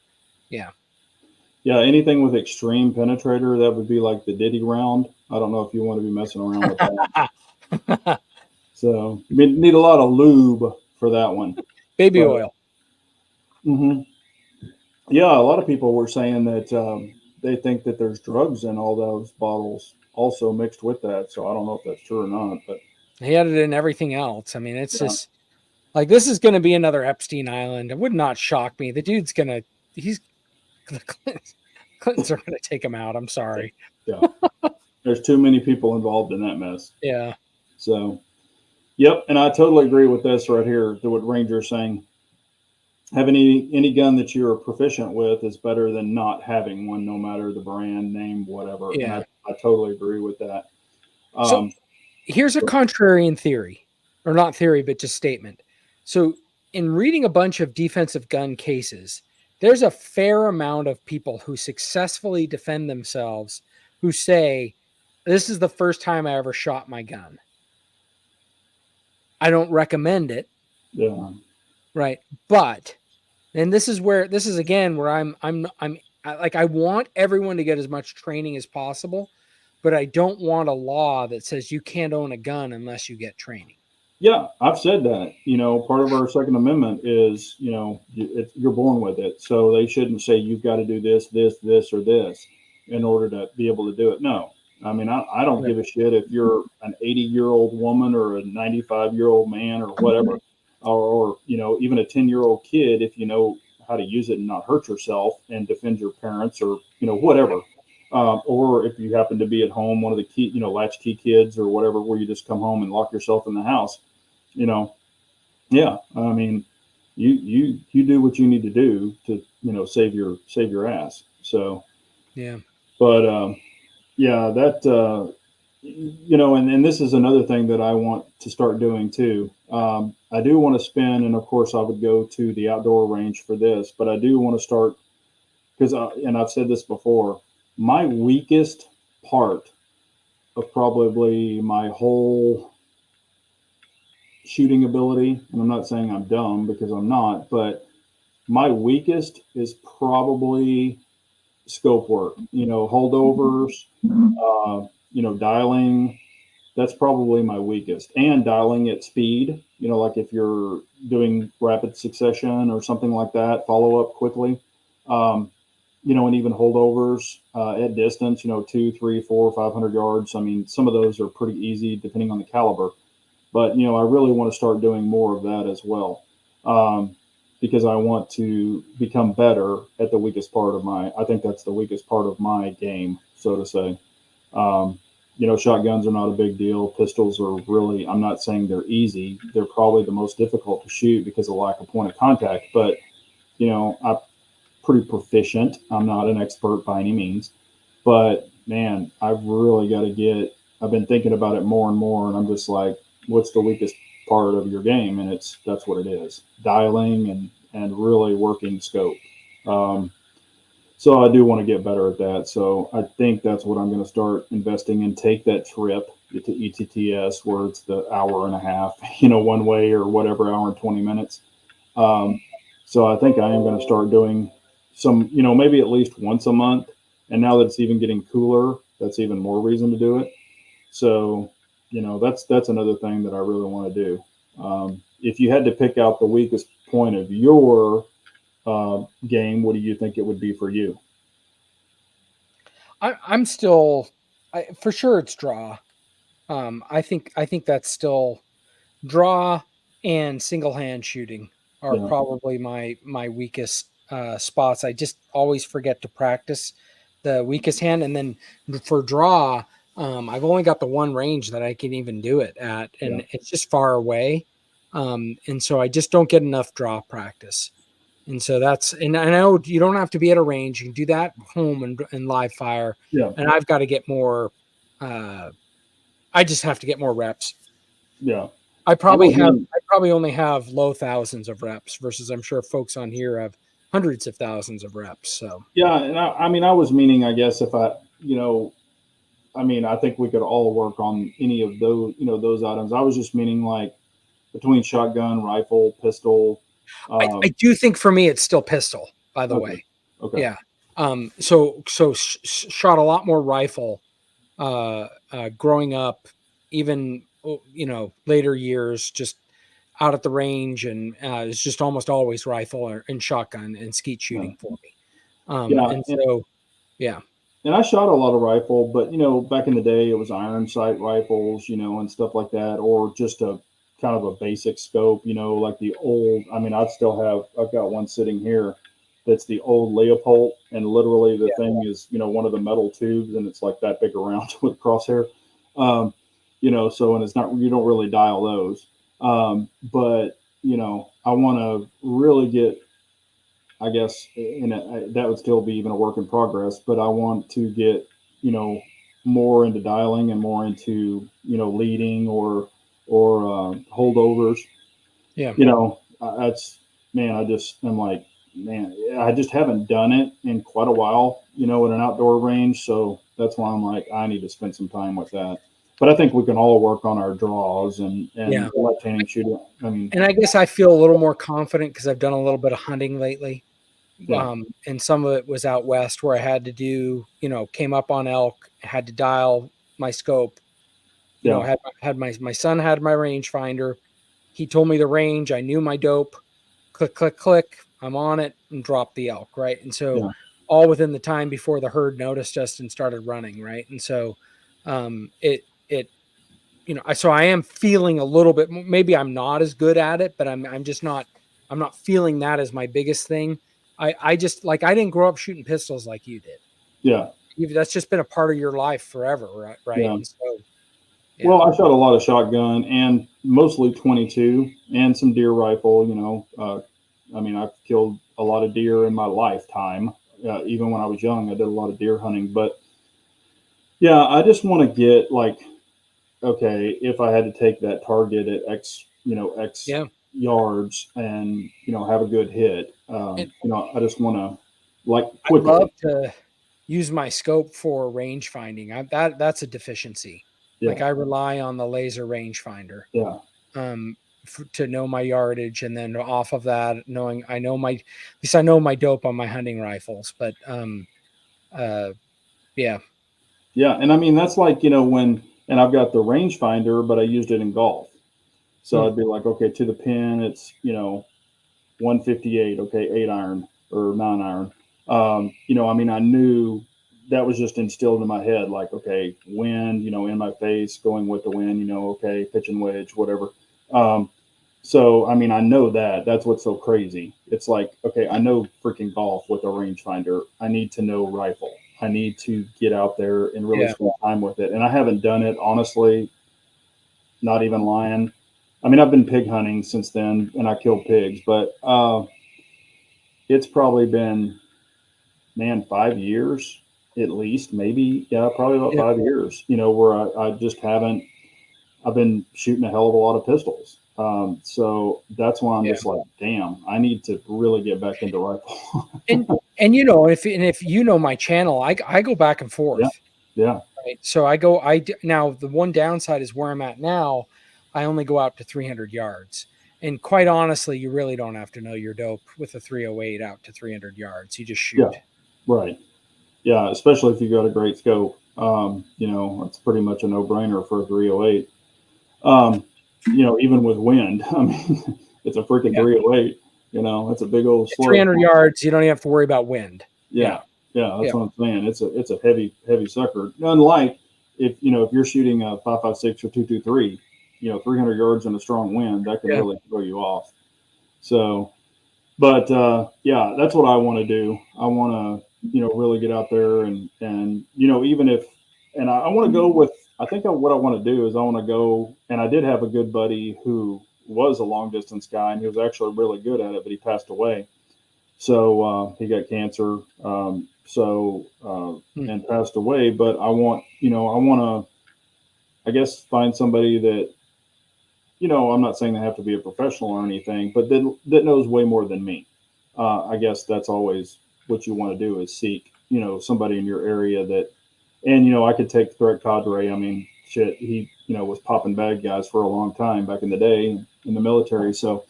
yeah. Yeah, anything with extreme penetrator, that would be like the Diddy round. I don't know if you want to be messing around with that. So you need a lot of lube for that one. Baby But, oil. yeah, a lot of people were saying that they think that there's drugs in all those bottles also mixed with that. So I don't know if that's true or not, but he had it in everything else. I mean, it's yeah, just like this is going to be another Epstein Island. It would not shock me. The dude's he's the Clintons are going to take him out. I'm sorry. yeah. There's too many people involved in that mess. Yeah. So, yep. And I totally agree with this right here. To what Ranger's saying. Having any gun that you're proficient with is better than not having one, no matter the brand, name, whatever. And Yeah. I totally agree with that. So here's a contrarian theory, or not theory, but just statement. So in reading a bunch of defensive gun cases, there's a fair amount of people who successfully defend themselves who say, this is the first time I ever shot my gun. I don't recommend it. Yeah. Right. But, and this is again where I'm like, I want everyone to get as much training as possible, but I don't want a law that says you can't own a gun unless you get training. Yeah, I've said that. Part of our Second Amendment is, you're born with it. So they shouldn't say you've got to do this, this, this, or this in order to be able to do it. No. I mean, I don't give a shit if you're an 80-year-old woman or a 95-year-old man or whatever, or even a 10-year-old kid, if you know how to use it and not hurt yourself and defend your parents or, whatever. Or if you happen to be at home, one of the key, latchkey kids or whatever, where you just come home and lock yourself in the house, yeah. I mean, you do what you need to do to, save your ass. So, yeah. But yeah, that and this is another thing that I want to start doing too. I do want to spend, and of course, I would go to the outdoor range for this, but I do want to start because, and I've said this before, my weakest part of probably my whole shooting ability, and I'm not saying I'm dumb because I'm not, but my weakest is probably scope work, holdovers, dialing. That's probably my weakest, and dialing at speed, like if you're doing rapid succession or something like that, follow up quickly. And even holdovers at distance, 2, 3, 4, 500 yards. I mean, some of those are pretty easy depending on the caliber. But, I really want to start doing more of that as well because I want to become better at the weakest part of I think that's the weakest part of my game, so to say. Shotguns are not a big deal. Pistols are really, I'm not saying they're easy. They're probably the most difficult to shoot because of lack of point of contact. But, I'm pretty proficient. I'm not an expert by any means. But, man, I've really got to I've been thinking about it more and more. And I'm just like, what's the weakest part of your game? And that's what it is. Dialing and really working scope. So I do want to get better at that. So I think that's what I'm going to start investing in. Take that trip to ETTS where it's the hour and a half, one way or whatever, hour and 20 minutes. So I think I am going to start doing some, maybe at least once a month. And now that it's even getting cooler, that's even more reason to do it. So, that's another thing that I really want to do. If you had to pick out the weakest point of your game, what do you think it would be for you? I'm still, for sure it's draw. I think that's still draw and single hand shooting are probably my weakest spots. I just always forget to practice the weakest hand, and then for draw, I've only got the one range that I can even do it at, and it's just far away, and so I just don't get enough draw practice. And so and I know you don't have to be at a range. You can do that home and live fire. Yeah. And I've got to get more. I just have to get more reps. Yeah. I probably only have low thousands of reps versus I'm sure folks on here have hundreds of thousands of reps. So yeah, and I was meaning, I guess if I think we could all work on any of those, those items. I was just meaning like between shotgun, rifle, pistol. I do think for me it's still pistol. By the way, okay, yeah. So shot a lot more rifle growing up, even later years, just out at the range, and it's just almost always rifle and shotgun and skeet shooting for me. yeah, And so, yeah. and I shot a lot of rifle, but back in the day, it was iron sight rifles, and stuff like that, or just a kind of a basic scope, like the old. I mean, I've got one sitting here that's the old Leopold, and literally the thing is, one of the metal tubes, and it's like that big around with crosshair. Um, so, and it's not, you don't really dial those. But I want to really get, I guess, that would still be even a work in progress, but I want to get, more into dialing and more into, leading or holdovers. Yeah. That's, man, I'm like, man, I just haven't done it in quite a while, in an outdoor range. So that's why I'm like, I need to spend some time with that. But I think we can all work on our draws and left-handed shooting. I mean, and I guess I feel a little more confident because I've done a little bit of hunting lately. yeah. And some of it was out west where I had to do, came up on elk, had to dial my scope. Yeah. Had my son had my rangefinder. He told me the range. I knew my dope. Click, click, click. I'm on it and drop the elk, right? And so Yeah. all within the time before the herd noticed us and started running, right? And so it so I am feeling a little bit. Maybe I'm not as good at it, but I'm just not. I'm not feeling that as my biggest thing. I just like I didn't grow up shooting pistols like you did. Yeah. That's just been a part of your life forever, right? Right. Yeah. And so, yeah. Well, I shot a lot of shotgun and mostly 22 and some deer rifle. I mean, I've killed a lot of deer in my lifetime. Even when I was young, I did a lot of deer hunting. But yeah, I just want to get like, okay, if I had to take that target at X Yeah. yards and, have a good hit, And I just want to like I'd love quickly. to use my scope for range finding. That's a deficiency. Like Yeah. I rely on the laser rangefinder Yeah. to know my yardage, and then off of that, knowing I know at least I know my dope on my hunting rifles. But uh, yeah, Yeah. And I mean, that's like, and I've got the rangefinder, but I used it in golf. So hmm. I'd be like, okay, to the pin, it's 158. Okay, 8 iron or 9 iron. I mean, I knew that was just instilled in my head, like, okay, wind, in my face, going with the wind, okay, pitch and wedge, whatever. Um, so I mean, I know that. That's what's so crazy. It's like, okay, I know freaking golf with a rangefinder. I need to know rifle. I need to get out there and really Yeah, spend time with it. And I haven't done it honestly, not even lying. I mean, I've been pig hunting since then, and I killed pigs, but it's probably been, man, 5 years at least, maybe, yeah, probably about yeah, 5 years. Where I just haven't. I've been shooting a hell of a lot of pistols, so that's why I'm yeah. just like, damn, I need to really get back into rifle. And if you know my channel, I go back and Yeah, forth. yeah, Right. So now the one downside is where I'm at now. I only go out to 300 yards. And quite honestly, you really don't have to know your dope with a 308 out to 300 yards. You just yeah, shoot. right, yeah. Especially if you got a great scope, it's pretty much a no-brainer for a 308. Um, even with wind, I mean, it's a freaking Yeah. 308. It's a big old At slope. 300 yards, you don't even have to worry about wind. Yeah, Yeah. yeah, Yeah. that's what I'm saying. It's a heavy sucker. Unlike if you're shooting a 5.56 or 2.23, 300 yards in a strong wind, that can Yeah. really throw you off. So, but yeah, that's what I want to do. I want to really get out there and even if and I want to go with. I think what I want to do is I want to go, and I did have a good buddy who was a long distance guy, and he was actually really good at it, but he passed away. So he got cancer. Hmm. And passed away. But I want to, I guess, find somebody that, I'm not saying they have to be a professional or anything, but that knows way more than me. I guess that's always what you want to do is seek, somebody in your area that, and I could take Threat Cadre. I mean, shit, he, was popping bad guys for a long time back in the day in the military, so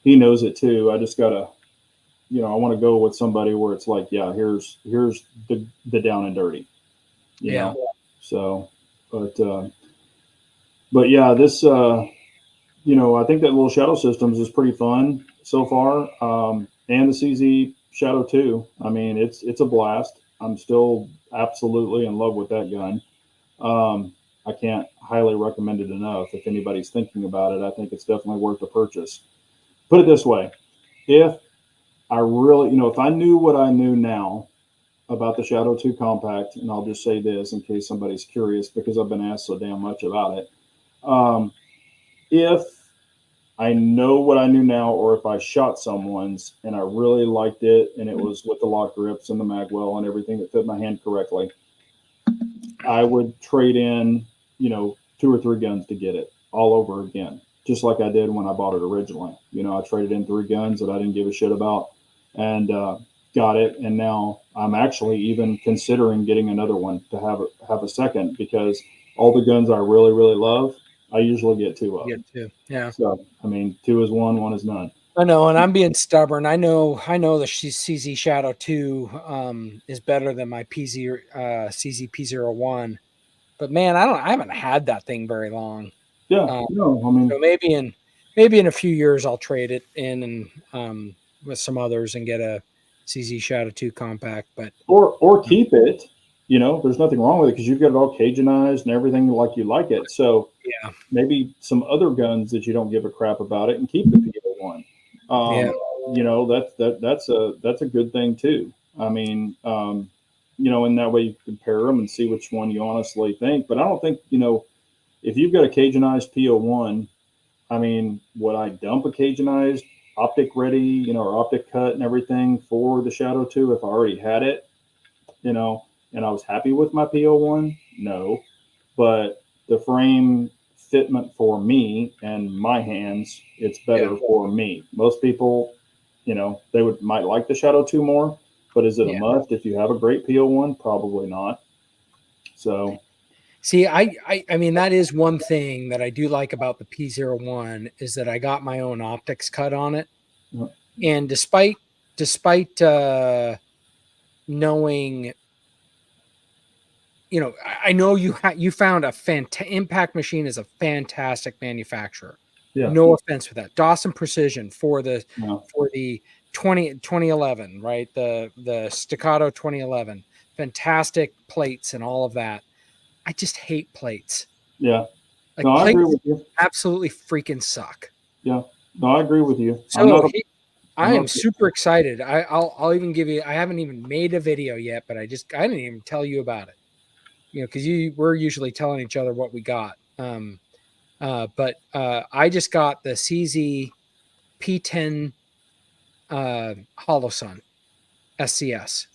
he knows it too. I just gotta I want to go with somebody where it's like, yeah, here's the down and dirty, you Yeah. know. So, but yeah, this I think that little shadow systems is pretty fun so far, and the CZ Shadow 2. I mean, it's a blast. I'm still absolutely in love with that gun. I can't highly recommend it enough. If anybody's thinking about it, I think it's definitely worth the purchase. Put it this way: if I really, if I knew what I knew now about the Shadow 2 Compact, and I'll just say this in case somebody's curious because I've been asked so damn much about it. If I know what I knew now, or if I shot someone's and I really liked it and it was with the lock grips and the magwell and everything that fit my hand correctly, I would trade in, 2 or 3 guns to get it all over again, just like I did when I bought it originally. I traded in 3 guns that I didn't give a shit about and got it. And now I'm actually even considering getting another one to have a second, because all the guns I really, really love, I usually get 2 of. Get 2. Yeah. So, 2 is one is none. I know, and I'm being stubborn. I know the CZ Shadow 2 is better than my PZ CZ P01. But man, I haven't had that thing very long. Yeah, so maybe in a few years I'll trade it in and with some others and get a CZ Shadow 2 compact. But or keep it. There's nothing wrong with it because you've got it all Cajunized and everything like you like it. So yeah, maybe some other guns that you don't give a crap about it and keep the PO1. That's a good thing too. In that way you compare them and see which one you honestly think. But I don't think, if you've got a Cajunized PO1, would I dump a Cajunized optic ready, or optic cut and everything for the Shadow 2 if I already had it, and I was happy with my PO1? No. But the frame fitment for me and my hands, it's better for me. Most people, they might like the Shadow 2 more, but is it a must if you have a great PO1? Probably not. So see, I that is one thing that I do like about the P01 is that I got my own optics cut on it. And despite knowing, I know you found Impact Machine is a fantastic manufacturer. Yeah. No offense for that. Dawson Precision for the 2011, right? The Staccato 2011, fantastic plates and all of that. I just hate plates. Yeah. Like, I plates agree with you. Absolutely freaking suck. Yeah. No, I agree with you. So I am super excited. I'll even give you. I haven't even made a video yet, but I didn't even tell you about it. Because we're usually telling each other what we got. But I just got the CZ P10 Holosun SCS.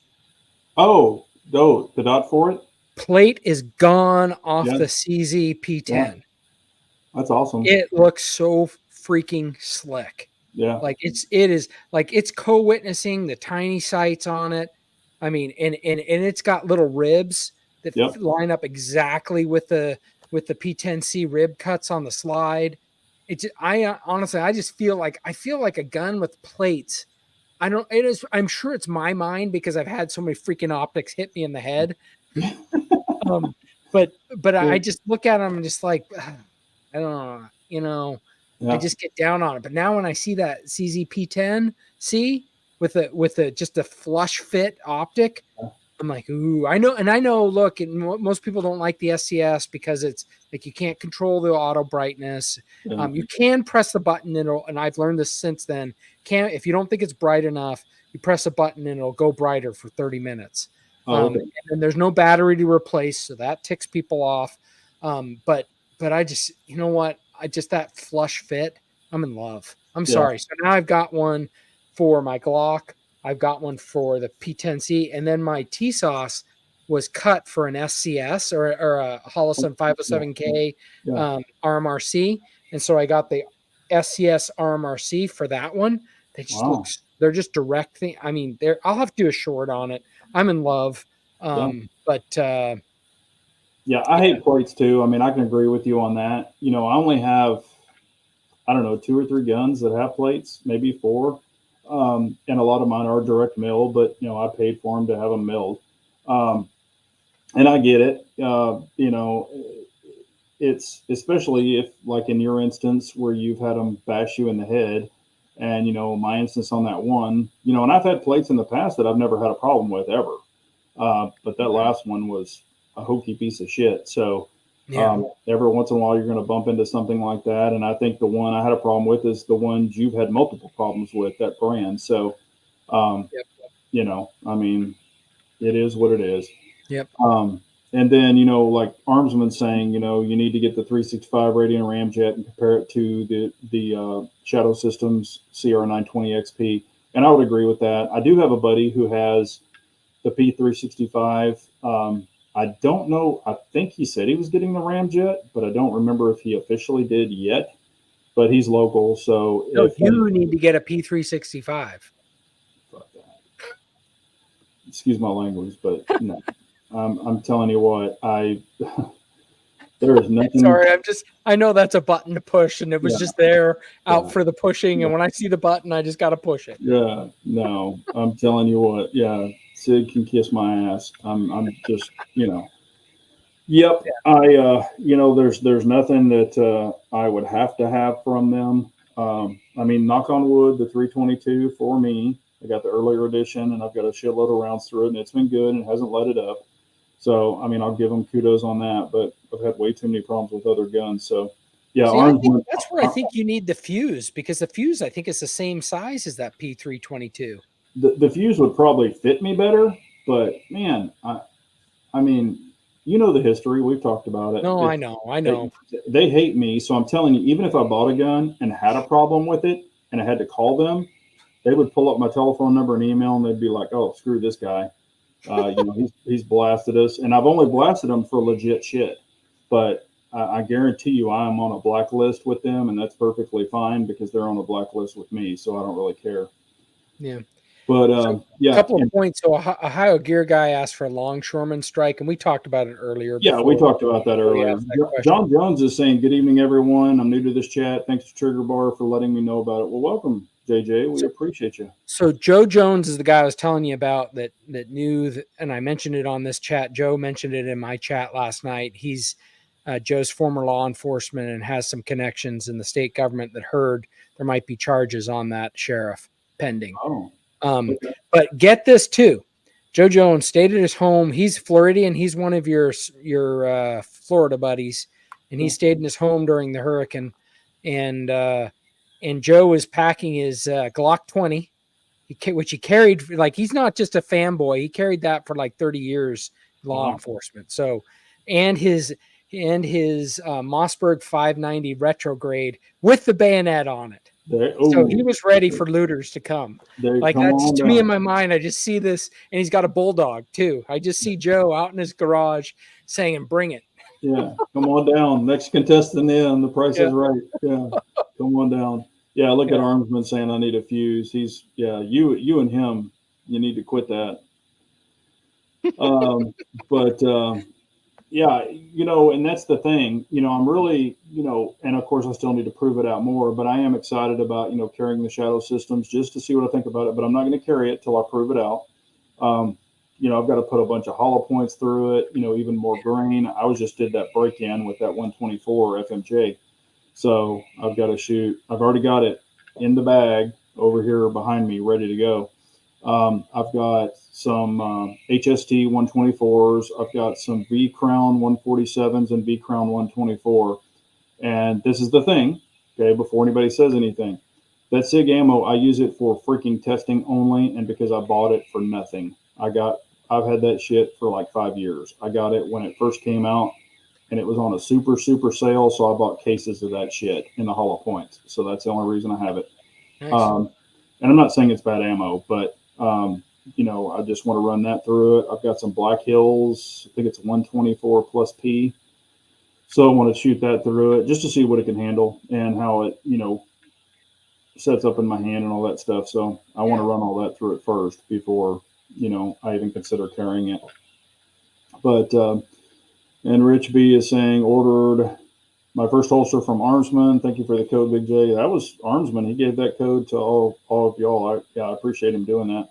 Oh, the dot for it? Plate is gone off the CZ P10. Yeah. That's awesome. It looks so freaking slick. Yeah. Like it's co-witnessing the tiny sights on it. And it's got little ribs that line up exactly with the P10C rib cuts on the slide. Honestly, I feel like a gun with plates. I'm sure it's my mind because I've had so many freaking optics hit me in the head. But I just look at them and just like, I don't know, I just get down on it. But now when I see that CZP10C with just a flush fit optic, I'm like, ooh, I know. Look, most people don't like the SCS because it's like you can't control the auto brightness. You can press the button and I've learned this since then. If you don't think it's bright enough, you press a button and it'll go brighter for 30 minutes. And there's no battery to replace, so that ticks people off. But I just, that flush fit, I'm in love. I'm sorry. So now I've got one for my Glock. I've got one for the P10C, and then my T-Sauce was cut for an SCS or a Holosun 507K RMRC, and so I got the SCS RMRC for that one. They just they're just direct thing. I'll have to do a short on it. I'm in love. But I hate plates too. I can agree with you on that. I only have, 2 or 3 guns that have plates, maybe 4. And a lot of mine are direct mill, but I paid for them to have them milled. And I get it. It's especially if, like in your instance, where you've had them bash you in the head, and my instance on that one, and I've had plates in the past that I've never had a problem with ever. But that last one was a hokey piece of shit. So Yeah. every once in a while, you're going to bump into something like that. And I think the one I had a problem with is the ones you've had multiple problems with, that brand. So, Yep. you know, I mean, it is what it is. Yep. And then, you know, like Armsman saying, you know, you need to get the 365 Radiant Ramjet and compare it to the Shadow Systems CR920 XP. And I would agree with that. I do have a buddy who has the P365. I don't know. I think he said he was getting the Ramjet, but I don't remember if he officially did yet. But he's local, so No, if you need to get a P365. fuck that. Excuse my language, but no. I'm telling you what, there is nothing. Sorry, I know that's a button to push, and it was just there out for the pushing. And when I see the button, I just got to push it. Yeah, no, I'm telling you what, yeah, Sid can kiss my ass. I'm just, you know, yep. Yeah. You know, there's nothing that I would have to have from them. I mean, knock on wood, the 322 for me. I got the earlier edition, and I've got a shitload of rounds through it, and it's been good and hasn't let it up. So, I mean, I'll give them kudos on that, but I've had way too many problems with other guns. So, yeah, that's where I think you need the fuse, because the fuse, I think, is the same size as that P322. The fuse would probably fit me better, but man, I mean, you know the history. We've talked about it. No, I know. They hate me, so I'm telling you, even if I bought a gun and had a problem with it and I had to call them, they would pull up my telephone number and email, and they'd be like, "Oh, screw this guy. You know, he's blasted us." And I've only blasted them for legit shit, but I guarantee you, I'm on a blacklist with them, and that's perfectly fine because they're on a blacklist with me, so I don't really care. Yeah. But yeah, a couple of points. So Ohio Gear Guy asked for a longshoreman strike, and we talked about it earlier. Yeah, we talked about that earlier. John Jones is saying, "Good evening, everyone. I'm new to this chat. Thanks to Trigger Bar for letting me know about it." Well, welcome, JJ. We appreciate you. So Joe Jones is the guy I was telling you about that knew, and I mentioned it on this chat. Joe mentioned it in my chat last night. He's Joe's former law enforcement and has some connections in the state government that heard there might be charges on that sheriff pending. Oh. Okay. But get this too. Joe Jones stayed at his home. He's Floridian. He's one of your Florida buddies, and he stayed in his home during the hurricane. And Joe was packing his Glock 20, which he carried. Like, he's not just a fanboy. He carried that for like 30 years, law enforcement. So, and his Mossberg 590 retrograde with the bayonet on it. So he was ready for looters to come. Like, that's to me in my mind. I just see this, and he's got a bulldog too. I just see Joe out in his garage saying, "Bring it." Yeah, come on down. Next contestant in. The price is right. Yeah, come on down. Yeah, look at Armsman saying I need a fuse. He's you and him. You need to quit that. Yeah, you know, and that's the thing. You know, I'm really, you know, and of course I still need to prove it out more, but I am excited about, you know, carrying the Shadow Systems just to see what I think about it. But I'm not going to carry it till I prove it out. You know, I've got to put a bunch of hollow points through it, you know, even more grain. I did that break in with that 124 FMJ. So I've got to shoot. I've already got it in the bag over here behind me, ready to go. I've got some HST 124s. I've got some V Crown 147s and V Crown 124. And this is the thing, okay, before anybody says anything. That SIG ammo, I use it for freaking testing only, and because I bought it for nothing. I've had that shit for like 5 years. I got it when it first came out, and it was on a super sale, so I bought cases of that shit in the hollow points. So that's the only reason I have it. Nice. And I'm not saying it's bad ammo, but you know, I just want to run that through it. I've got some Black Hills. I think it's 124 plus P. So I want to shoot that through it just to see what it can handle and how it, you know, sets up in my hand and all that stuff. So I want to run all that through it first before, you know, I even consider carrying it. But, and Rich B is saying, ordered my first holster from Armsman. Thank you for the code, Big J. That was Armsman. He gave that code to all of y'all. I appreciate him doing that.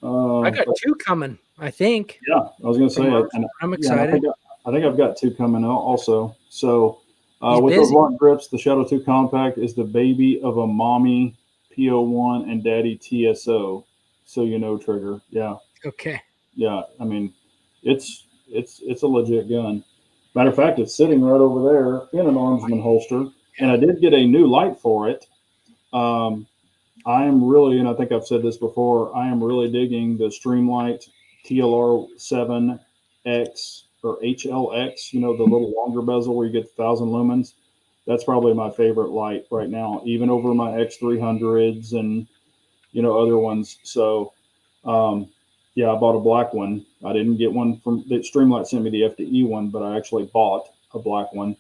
I got two coming, I think. Yeah, I was going to say it. I'm excited. Yeah, I think I've got two coming also. So with those lock grips, the Shadow 2 Compact is the baby of a mommy PO1 and daddy TSO. So you know, Trigger. Yeah. Okay. Yeah. I mean, it's a legit gun. Matter of fact, it's sitting right over there in an Armsman holster, and I did get a new light for it. Um, I am really, and I think I've said this before, I am really digging the Streamlight TLR7X or HLX, the little longer bezel where you get 1,000 lumens. That's probably my favorite light right now, even over my X300s and, other ones. So, um, yeah, I bought a black one. I didn't get one from the Streamlight sent me the FDE one, but I actually bought a black one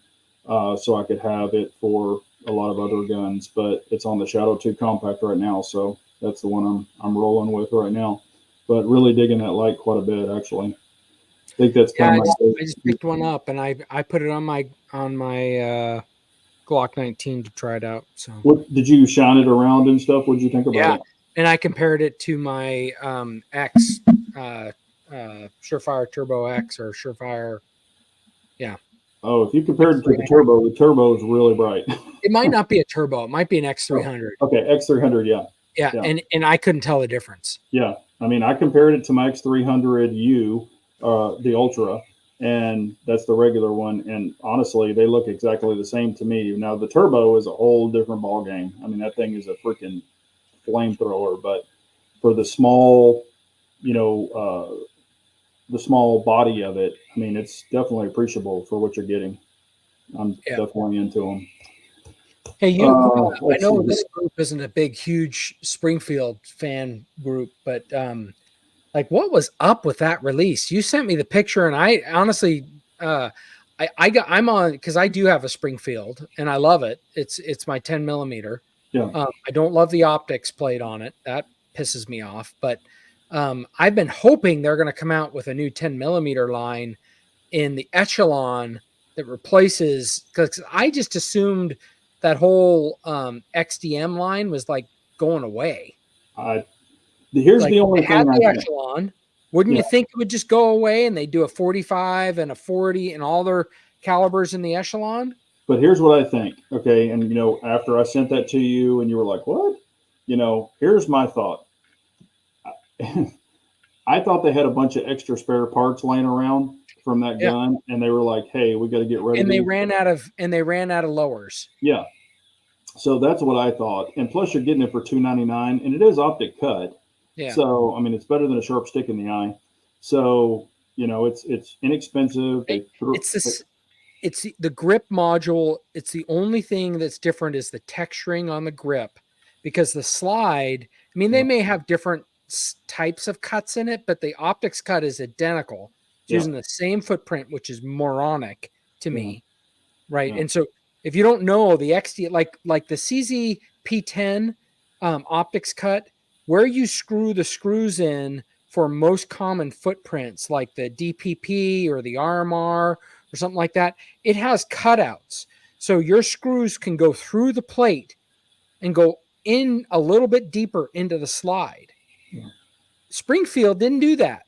so I could have it for a lot of other guns. But it's on the Shadow 2 compact right now, so that's the one I'm rolling with right now. But really digging that light quite a bit, actually. I think that's kind of I just picked one up and I put it on my Glock 19 to try it out. So what did you shine it around and stuff? What did you think about it? And I compared it to my X Surefire Turbo X or Surefire. Yeah. Oh, if you compared it to the turbo is really bright. It might not be a turbo. It might be an X300. Oh, okay, X300, yeah. Yeah, and I couldn't tell the difference. Yeah, I mean, I compared it to my X300U, the Ultra, and that's the regular one. And honestly, they look exactly the same to me. Now, the turbo is a whole different ball game. I mean, that thing is a freaking flamethrower. But for the small, the small body of it, I mean, it's definitely appreciable for what you're getting. I'm definitely into them. Hey, I know this group isn't a big, huge Springfield fan group, but what was up with that release? You sent me the picture, and I honestly, I'm on because I do have a Springfield, and I love it. It's my 10 millimeter. Yeah. I don't love the optics plate on it. That pisses me off. But I've been hoping they're going to come out with a new 10 millimeter line in the Echelon that replaces, because I just assumed that whole XDM line was like going away. Here's the only thing the Echelon. Wouldn't you think it would just go away and they do a 45 and a 40 and all their calibers in the Echelon? But here's what I think. Okay. And, after I sent that to you and you were like, what? Here's my thought. I thought they had a bunch of extra spare parts laying around from that gun, and they were like, "Hey, we got to get ready." And they ran out of lowers. Yeah, so that's what I thought. And plus, you're getting it for $299, and it is optic cut. Yeah. So I mean, it's better than a sharp stick in the eye. So it's inexpensive. It's the grip module. It's the only thing that's different is the texturing on the grip, because the slide. I mean, they may have different types of cuts in it, but the optics cut is identical. It's using the same footprint, which is moronic to me, right? And so if you don't know the XD, like the CZ P10 optics cut, where you screw the screws in for most common footprints, like the DPP or the RMR or something like that, it has cutouts. So your screws can go through the plate and go in a little bit deeper into the slide. Springfield didn't do that.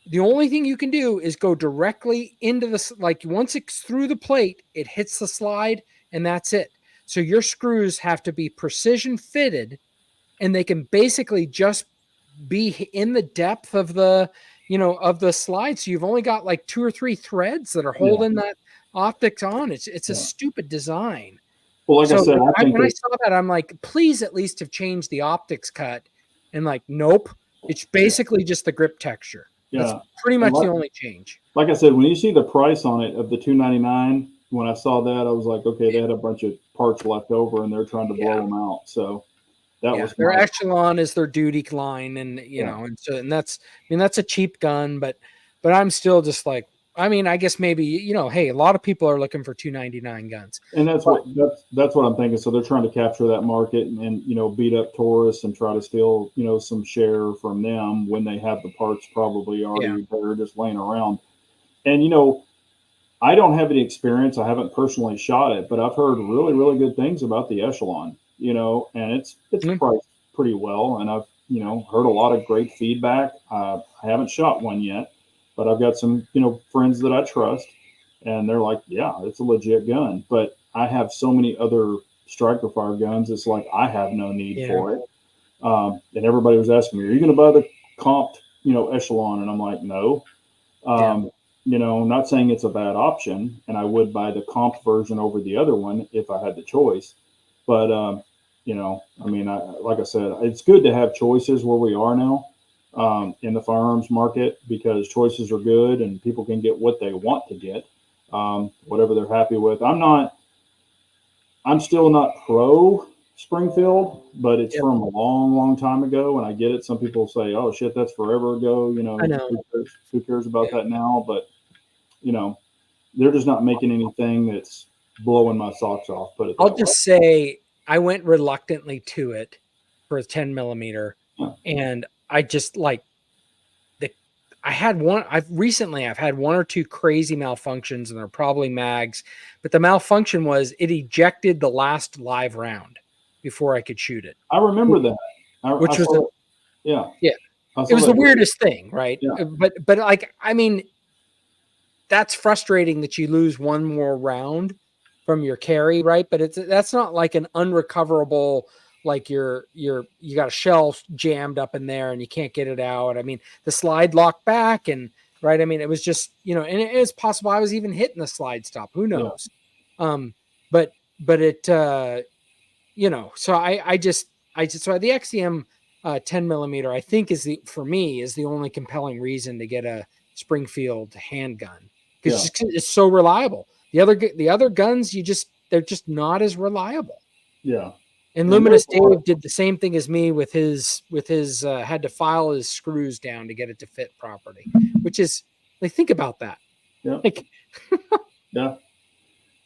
The only thing you can do is go directly into once it's through the plate, it hits the slide and that's it. So your screws have to be precision fitted, and they can basically just be in the depth of the, of the slide. So you've only got like 2 or 3 threads that are holding that optics on. It's a stupid design. Well, like I said, when I saw that, I'm like, please at least have changed the optics cut. And like, nope. It's basically just the grip texture. Yeah. That's pretty much the only change. Like I said, when you see the price on it of the $299, when I saw that, I was like, okay, they had a bunch of parts left over and they're trying to blow them out. So that was their Echelon is their duty line, and and that's a cheap gun, but I'm still just like, I mean, I guess maybe, hey, a lot of people are looking for $299 guns. And that's what I'm thinking. So they're trying to capture that market and beat up Taurus and try to steal, some share from them when they have the parts probably already there just laying around. And, I don't have any experience. I haven't personally shot it, but I've heard really, really good things about the Echelon, and it's priced pretty well. And I've, heard a lot of great feedback. I haven't shot one yet, but I've got some, friends that I trust, and they're like, yeah, it's a legit gun. But I have so many other striker fire guns. It's like, I have no need for it. And everybody was asking me, are you going to buy the comped echelon, and I'm like, no. Yeah. Not saying it's a bad option, and I would buy the comp version over the other one if I had the choice. But like I said, it's good to have choices where we are now in the firearms market, because choices are good and people can get what they want to get, whatever they're happy with. I'm still not pro Springfield, but it's Yep. from a long, long time ago, and I get it. Some people say, "Oh shit, that's forever ago." I know. Who cares about that now? But you know, they're just not making anything that's blowing my socks off. Put it that I'll way. just say I went reluctantly to it for a 10 millimeter, Yeah. and I just like the. I had one. I've had one or two crazy malfunctions, and they're probably mags. But the malfunction was it ejected the last live round before I could shoot it, I remember that. I which was saw. Yeah, yeah, I it saw was the that. weirdest thing, right? Yeah, But like, I mean, that's frustrating that you lose one more round from your carry, right? But that's not like an unrecoverable, like you got a shell jammed up in there and you can't get it out. I mean, the slide locked back, and right. I mean, it was just, and it is possible I was even hitting the slide stop. Who yeah, knows? Um, but it so so the XDM 10 millimeter, I think for me is the only compelling reason to get a Springfield handgun, yeah. because it's so reliable. The other guns, they're just not as reliable. Yeah. And And there's Luminous a lot of, Dave did the same thing as me with his had to file his screws down to get it to fit properly, which is, like, think about that. yeah, Like, yeah.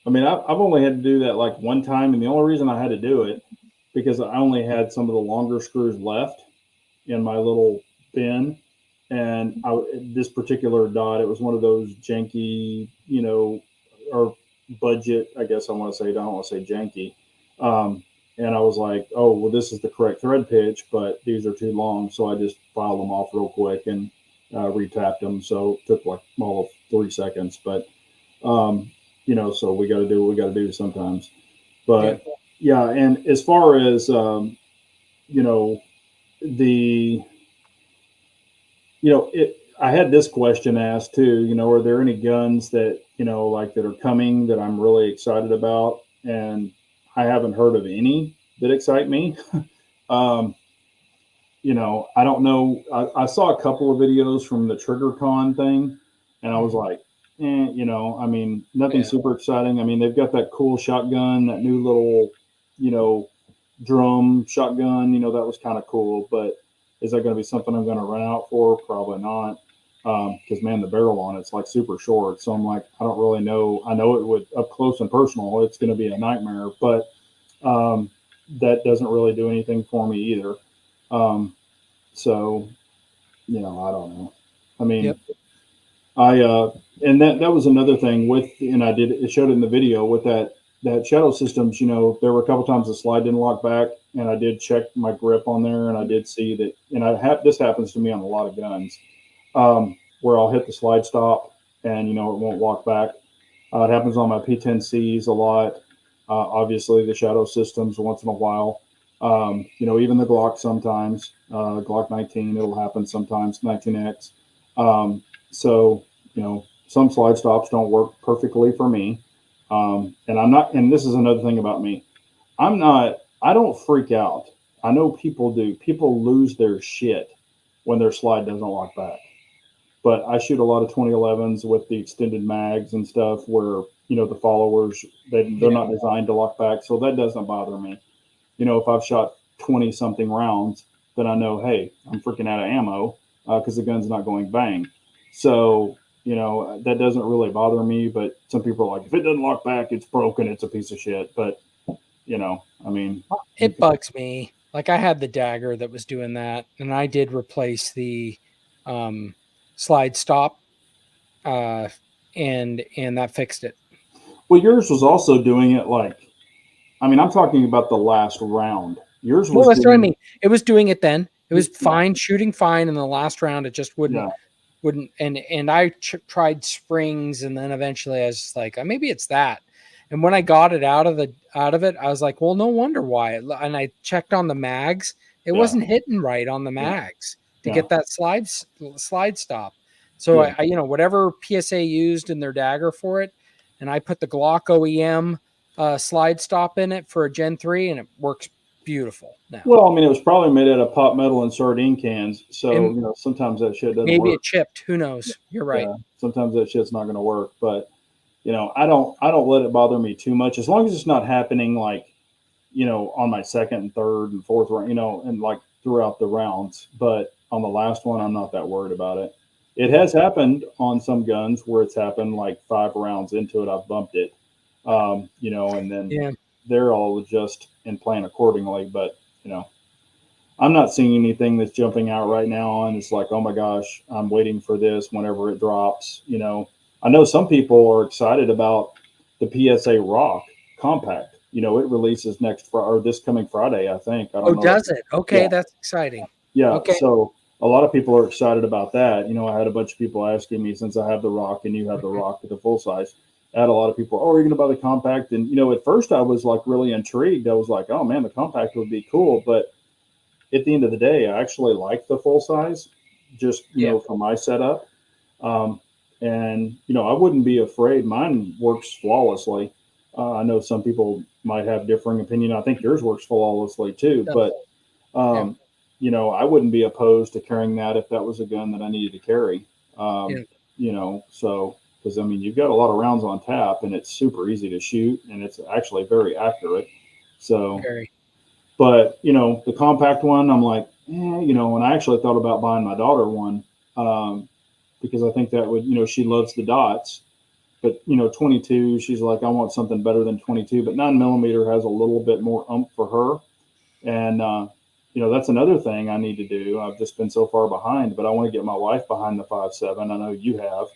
I mean, I've only had to do that like one time, and the only reason I had to do it because I only had some of the longer screws left in my little bin, and this particular dot, it was one of those janky, or budget. I guess I want to say. I don't want to say janky. Um, and I was like, oh well, this is the correct thread pitch, but these are too long, so I just filed them off real quick and retapped them. So it took like all of 3 seconds, but um, so we got to do what we got to do sometimes. yeah, But yeah, and as far as you know, the I had this question asked too. Are there any guns that like that are coming that I'm really excited about? And I haven't heard of any that excite me. um, I don't know. I saw a couple of videos from the TriggerCon thing, and I was like, I mean, nothing yeah, super exciting. I mean, they've got that cool shotgun, that new little, you know, drum shotgun. That was kind of cool. But is that going to be something I'm going to run out for? Probably not. Because man, the barrel on it's like super short. So I'm like, I don't really know. I know it would up close and personal. It's going to be a nightmare, but um, that doesn't really do anything for me either. Um, so, I don't know. I mean, yep, I and that was another thing with, and I did it showed it in the video with that shadow systems. There were a couple times the slide didn't lock back, and I did check my grip on there, and I did see that. And this happens to me on a lot of guns, where I'll hit the slide stop, and it won't lock back. It happens on my P10Cs a lot. Obviously, the shadow systems once in a while. Even the Glock sometimes. Glock 19, it'll happen sometimes. 19X. So some slide stops don't work perfectly for me. And I'm not. And this is another thing about me. I'm not. I don't freak out. I know people do. People lose their shit when their slide doesn't lock back. But I shoot a lot of 2011s with the extended mags and stuff where the followers they're yeah, not designed to lock back, so that doesn't bother me. If I've shot 20 something rounds, then I know, hey, I'm freaking out of ammo because the gun's not going bang. So that doesn't really bother me. But some people are like, if it doesn't lock back, it's broken, it's a piece of shit. But I mean, it bugs me. Like, I had the dagger that was doing that, and I did replace the um, slide stop, uh, and that fixed it. well, yours was also doing it like, I mean, I'm talking about the last round. Yours Well, was that's what I doing, mean. It was doing it then. It was yeah, fine, shooting fine. In the last round, it just yeah, wouldn't. And I tried springs, and then eventually I was just like, maybe it's that. And when I got it out of it, I was like, well, no wonder why. And I checked on the mags; it yeah, wasn't hitting right on the yeah. mags. to Yeah. get that slide stop. So Yeah. I whatever PSA used in their dagger for it, and I put the Glock OEM slide stop in it for a Gen 3, and it works beautiful now. Well, I mean, it was probably made out of pop metal and sardine cans, so And sometimes that shit doesn't maybe work. it chipped. Who knows? You're right. Yeah, sometimes that shit's not going to work. But I don't let it bother me too much as long as it's not happening like on my second and third and fourth round, and like throughout the rounds. But on the last one, I'm not that worried about it. It has happened on some guns where it's happened like 5 rounds into it, I've bumped it, and then Yeah. they're all adjust and plan accordingly. But I'm not seeing anything that's jumping out right now, and it's like, oh my gosh, I'm waiting for this whenever it drops. I know some people are excited about the PSA Rock Compact. It releases next Friday or this coming Friday, I think. I don't know. Does it? Okay, Yeah, that's exciting. yeah. Okay. So a lot of people are excited about that. I had a bunch of people asking me since I have the Rock and you have the Rock with the full size. I had a lot of people, oh, are you going to buy the compact? And at first I was like really intrigued. I was like, oh man, the compact would be cool, but at the end of the day, I actually like the full size, just for my setup. And I wouldn't be afraid. Mine works flawlessly. I know some people might have differing opinion. I think yours works flawlessly too. But I wouldn't be opposed to carrying that if that was a gun that I needed to carry. So because you've got a lot of rounds on tap, and it's super easy to shoot, and it's actually very accurate. So. Very. But the compact one, I'm like, and I actually thought about buying my daughter one because I think that would, she loves the dots. But 22, she's like, I want something better than 22. But 9mm has a little bit more oomph for her, and that's another thing I need to do. I've just been so far behind, but I want to get my wife behind the 5.7. I know you have,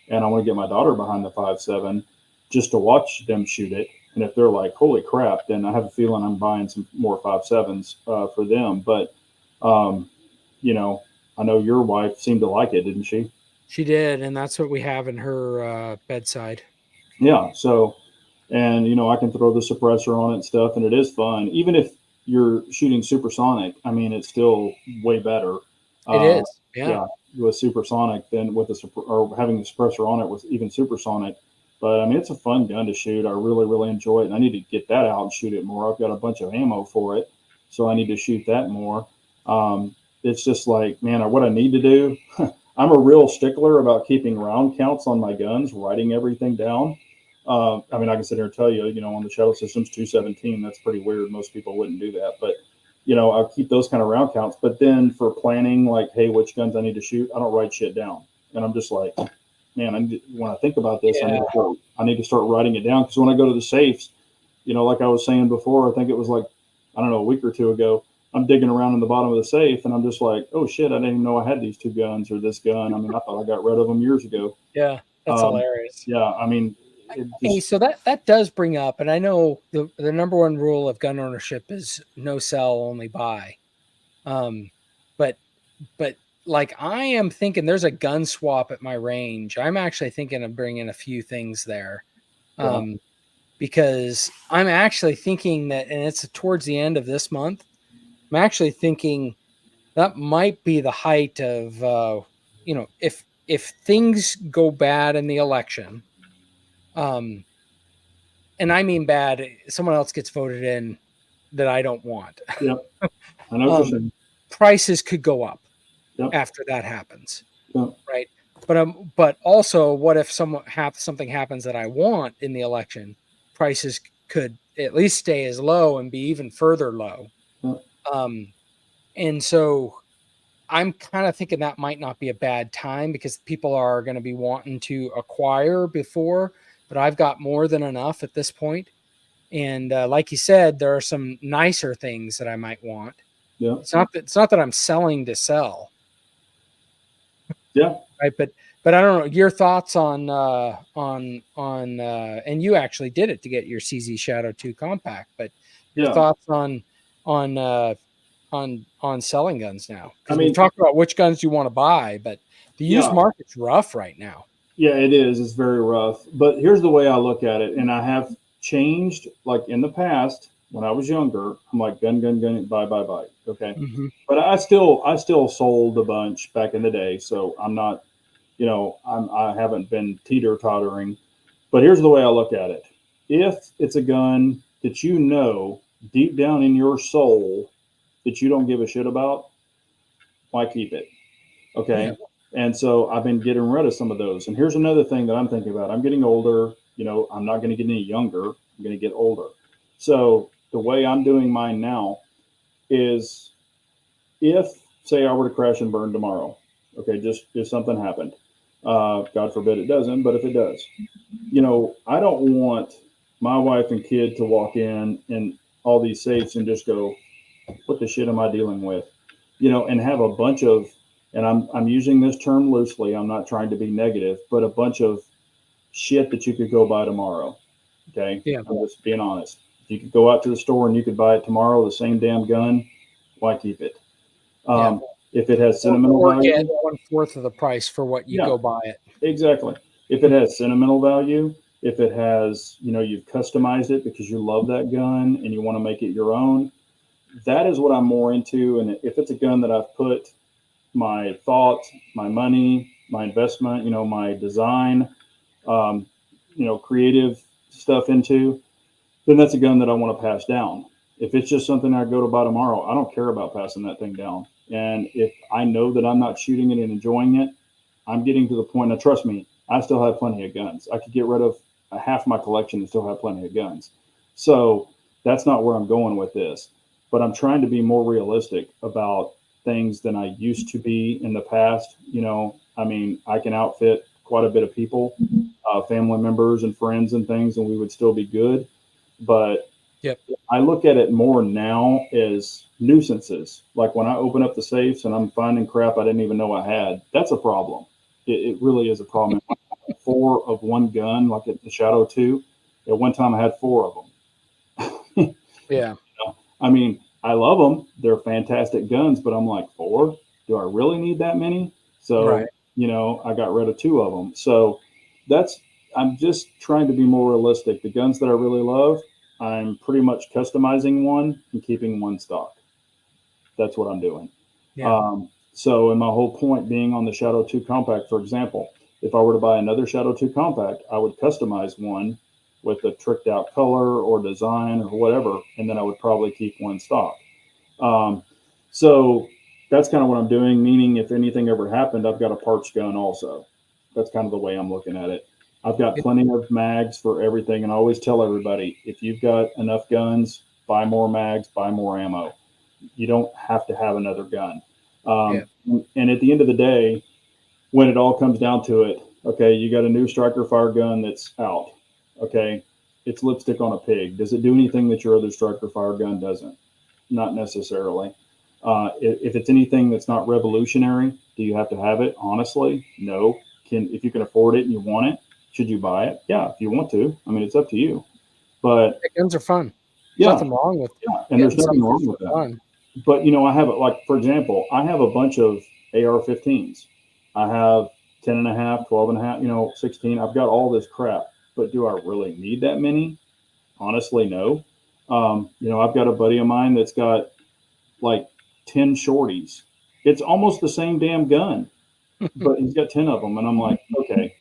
and I want to get my daughter behind the 5.7 just to watch them shoot it. And if they're like, holy crap, then I have a feeling I'm buying some more 5.7s for them. But, I know your wife seemed to like it, didn't she? She did. And that's what we have in her bedside. Yeah. So, and, I can throw the suppressor on it and stuff, and it is fun. Even if you're shooting supersonic, it's still way better. It is. Yeah. With supersonic than with or having the suppressor on it with even supersonic. But it's a fun gun to shoot. I really, really enjoy it. And I need to get that out and shoot it more. I've got a bunch of ammo for it, so I need to shoot that more. It's just like, man, what I need to do. I'm a real stickler about keeping round counts on my guns, writing everything down. I can sit here and tell you, on the Shadow Systems 217, that's pretty weird. Most people wouldn't do that, but I'll keep those kind of round counts. But then for planning, like, hey, which guns I need to shoot, I don't write shit down, and I'm just like, man, when I think about this, I need to start writing it down, because when I go to the safes, like I was saying before, I think it was like, I don't know, a week or two ago, I'm digging around in the bottom of the safe, and I'm just like, oh shit, I didn't even know I had these 2 guns or this gun. I thought I got rid of them years ago. Yeah, that's hilarious. Yeah, Hey, so that does bring up, and I know the number one rule of gun ownership is no sell, only buy. But like, I am thinking there's a gun swap at my range. I'm actually thinking of bringing a few things there. Because I'm actually thinking that, and it's towards the end of this month, I'm actually thinking that might be the height of, if things go bad in the election, and I mean bad, someone else gets voted in that I don't want. Yep. I know what you're saying. Prices could go up after that happens. Yep. Right. But also, what if something happens that I want in the election? Prices could at least stay as low and be even further low. Yep. And so I'm kind of thinking that might not be a bad time, because people are going to be wanting to acquire before, but I've got more than enough at this point. And like you said, there are some nicer things that I might want. Yeah. It's not that I'm selling to sell. Yeah. Right. But I don't know your thoughts on and you actually did it to get your CZ Shadow 2 compact, but your thoughts on selling guns now. Because we talked about which guns you want to buy, but the used market's rough right now. Yeah, it is. It's very rough. But here's the way I look at it, and I have changed, like in the past, when I was younger, I'm like gun, gun, gun, buy, buy, buy. Okay. Mm-hmm. But I still sold a bunch back in the day. So I'm not, I haven't been teeter tottering. But here's the way I look at it. If it's a gun that you know deep down in your soul that you don't give a shit about, why keep it? Yeah. Okay. And so I've been getting rid of some of those. And here's another thing that I'm thinking about. I'm getting older. I'm not going to get any younger. I'm going to get older. So the way I'm doing mine now is if, say, I were to crash and burn tomorrow, okay, just if something happened, God forbid it doesn't, but if it does, I don't want my wife and kid to walk in and all these safes and just go, what the shit am I dealing with? And have a bunch of, and I'm using this term loosely. I'm not trying to be negative, but a bunch of shit that you could go buy tomorrow. Okay, Yeah. I'm just being honest. If you could go out to the store and you could buy it tomorrow, the same damn gun, why keep it? Yeah. If it has sentimental Or value, get 1/4 of the price for what you yeah, go buy it. exactly. If it has sentimental value, if it has, you've customized it because you love that gun and you want to make it your own, that is what I'm more into. And if it's a gun that I've put my thought, my money, my investment, my design, um, creative stuff into, then that's a gun that I want to pass down. If it's just something I go to buy tomorrow, I don't care about passing that thing down. And if I know that I'm not shooting it and enjoying it, I'm getting to the point. Now, trust me, I still have plenty of guns. I could get rid of half my collection and still have plenty of guns. So that's not where I'm going with this. But I'm trying to be more realistic about things than I used to be in the past. I mean, I can outfit quite a bit of people, family members and friends and things, and we would still be good. But Yep. I look at it more now as nuisances. Like when I open up the safes and I'm finding crap I didn't even know I had, that's a problem. It really is a problem. 4 of one gun, like at the Shadow 2, at one time I had 4 of them. Yeah. I mean, I love them. They're fantastic guns, but I'm like, 4? Do I really need that many? Right. So, I got rid of 2 of them. So that's, I'm just trying to be more realistic. The guns that I really love, I'm pretty much customizing one and keeping one stock. That's what I'm doing. Yeah. So, and my whole point being on the Shadow 2 Compact, for example, if I were to buy another Shadow 2 Compact, I would customize one with a tricked out color or design or whatever, and then I would probably keep one stock. Um, so that's kind of what I'm doing, meaning if anything ever happened, I've got a parts gun also. That's kind of the way I'm looking at it. I've got plenty of mags for everything, and I always tell everybody if you've got enough guns, buy more mags, buy more ammo. You don't have to have another gun. Yeah. And at the end of the day, when it all comes down to it, okay, you got a new striker fire gun that's out. Okay, it's lipstick on a pig. Does it do anything that your other striker fire gun doesn't? Not necessarily. If it's anything that's not revolutionary, do you have to have it? Honestly, no. If you can afford it and you want it, should you buy it? Yeah, if you want to. I mean, it's up to you. But Guns are fun. There's yeah, nothing wrong with yeah, and there's getting nothing something wrong for with that. fun. But I have it like, for example, I have a bunch of AR-15s. I have 10 and a half, 12 and a half, 16. I've got all this crap. But do I really need that many? Honestly, no. I've got a buddy of mine that's got like 10 shorties. It's almost the same damn gun, but he's got 10 of them. And I'm like, okay,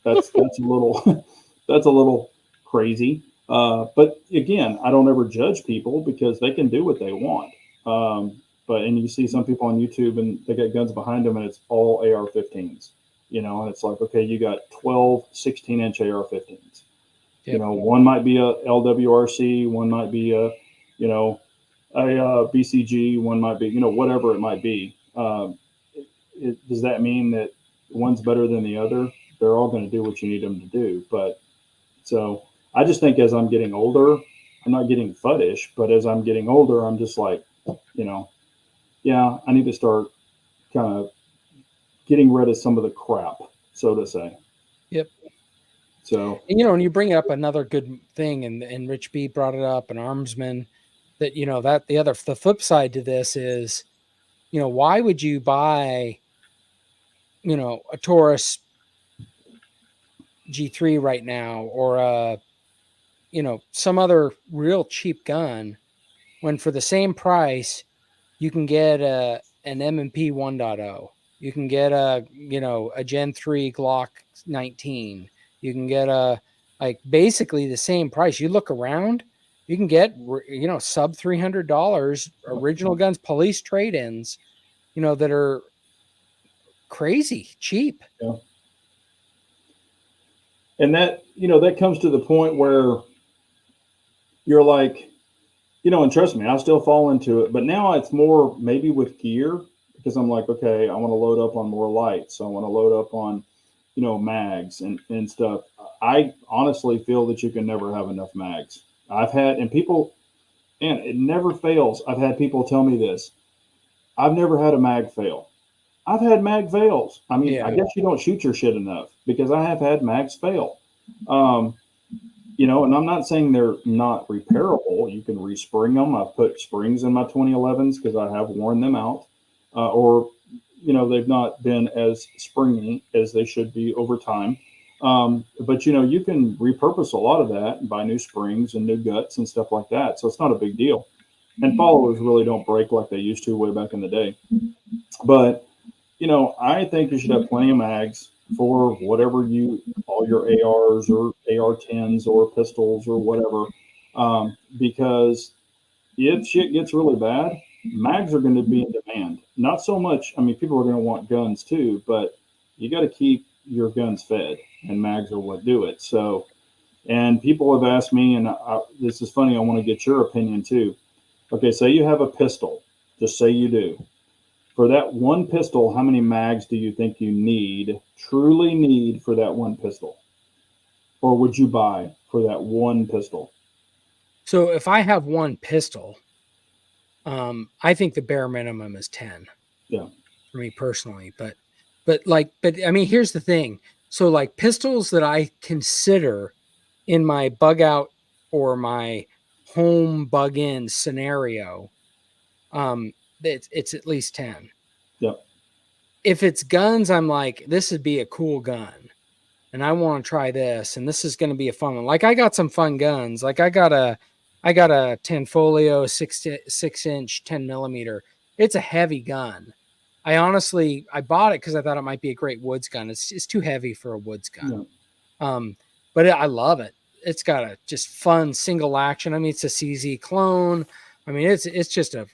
that's a little, that's a little crazy. But again, I don't ever judge people because they can do what they want. And you see some people on YouTube and they got guns behind them and it's all AR-15s, and it's like, okay, you got 12, 16-inch AR-15s. Yep. One might be a LWRC, one might be a BCG, one might be, whatever it might be. Does that mean that one's better than the other? They're all going to do what you need them to do. But so I just think as I'm getting older, I'm not getting fuddish, but as I'm getting older, I'm just like, yeah, I need to start kind of getting rid of some of the crap, so to say. Yep. So, and and you bring up another good thing, and Rich B brought it up, and Armsman, that that the flip side to this is, why would you buy, a Taurus G3 right now, or a some other real cheap gun, when for the same price you can get an M&P 1.0, you can get a Gen 3 Glock 19, you can get basically the same price. You look around, you can get sub $300 original guns, police trade-ins, that are crazy cheap. Yeah. And that comes to the point where you're like, and trust me, I still fall into it, but now it's more maybe with gear, because I'm like, okay, I want to load up on more lights. So I want to load up on, mags and stuff. I honestly feel that you can never have enough mags. I've had, and people, and it never fails. I've had people tell me this. I've never had a mag fail. I've had mag fails. I mean, I guess you don't shoot your shit enough, because I have had mags fail. And I'm not saying they're not repairable. You can respring them. I've put springs in my 2011s because I have worn them out, or they've not been as springy as they should be over time. But you can repurpose a lot of that and buy new springs and new guts and stuff like that. So it's not a big deal. And followers really don't break like they used to way back in the day. But I think you should have plenty of mags for whatever all your ARs or AR-10s or pistols or whatever, because if shit gets really bad, mags are going to be in demand. Not so much, I mean, people are going to want guns too, but you got to keep your guns fed, and mags are what do it. So, and people have asked me, and this is funny, I want to get your opinion too. Okay, say you have a pistol, just say you do. For that one pistol, how many mags do you think you truly need for that one pistol? Or would you buy for that one pistol? So if I have one pistol, I think the bare minimum is 10. Yeah. For me personally, but I mean, here's the thing. So like pistols that I consider in my bug out or my home bug in scenario, it's at least 10. Yep. If it's guns, I'm like, this would be a cool gun, and I want to try this, and this is going to be a fun one. Like I got some fun guns. Like I got a 10 folio 6-inch 10 millimeter. It's a heavy gun. I bought it because I thought it might be a great woods gun. It's too heavy for a woods gun. Yeah. But I love it. It's got a just fun single action. I mean, it's a CZ clone. I mean, it's just a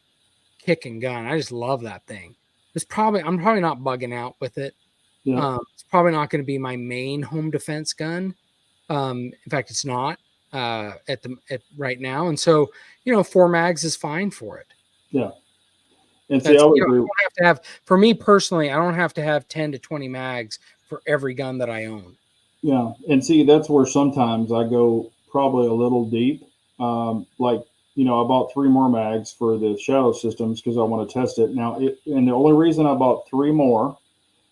kicking gun. I just love that thing. I'm probably not bugging out with it. Yeah. It's probably not going to be my main home defense gun. In fact, it's not at right now. And so, 4 mags is fine for it. Yeah. And see, I would agree. I don't have to have, for me personally, I don't have to have 10 to 20 mags for every gun that I own. Yeah. And see, that's where sometimes I go probably a little deep. Like, I bought 3 more mags for the Shadow systems because I want to test it. Now, and the only reason I bought 3 more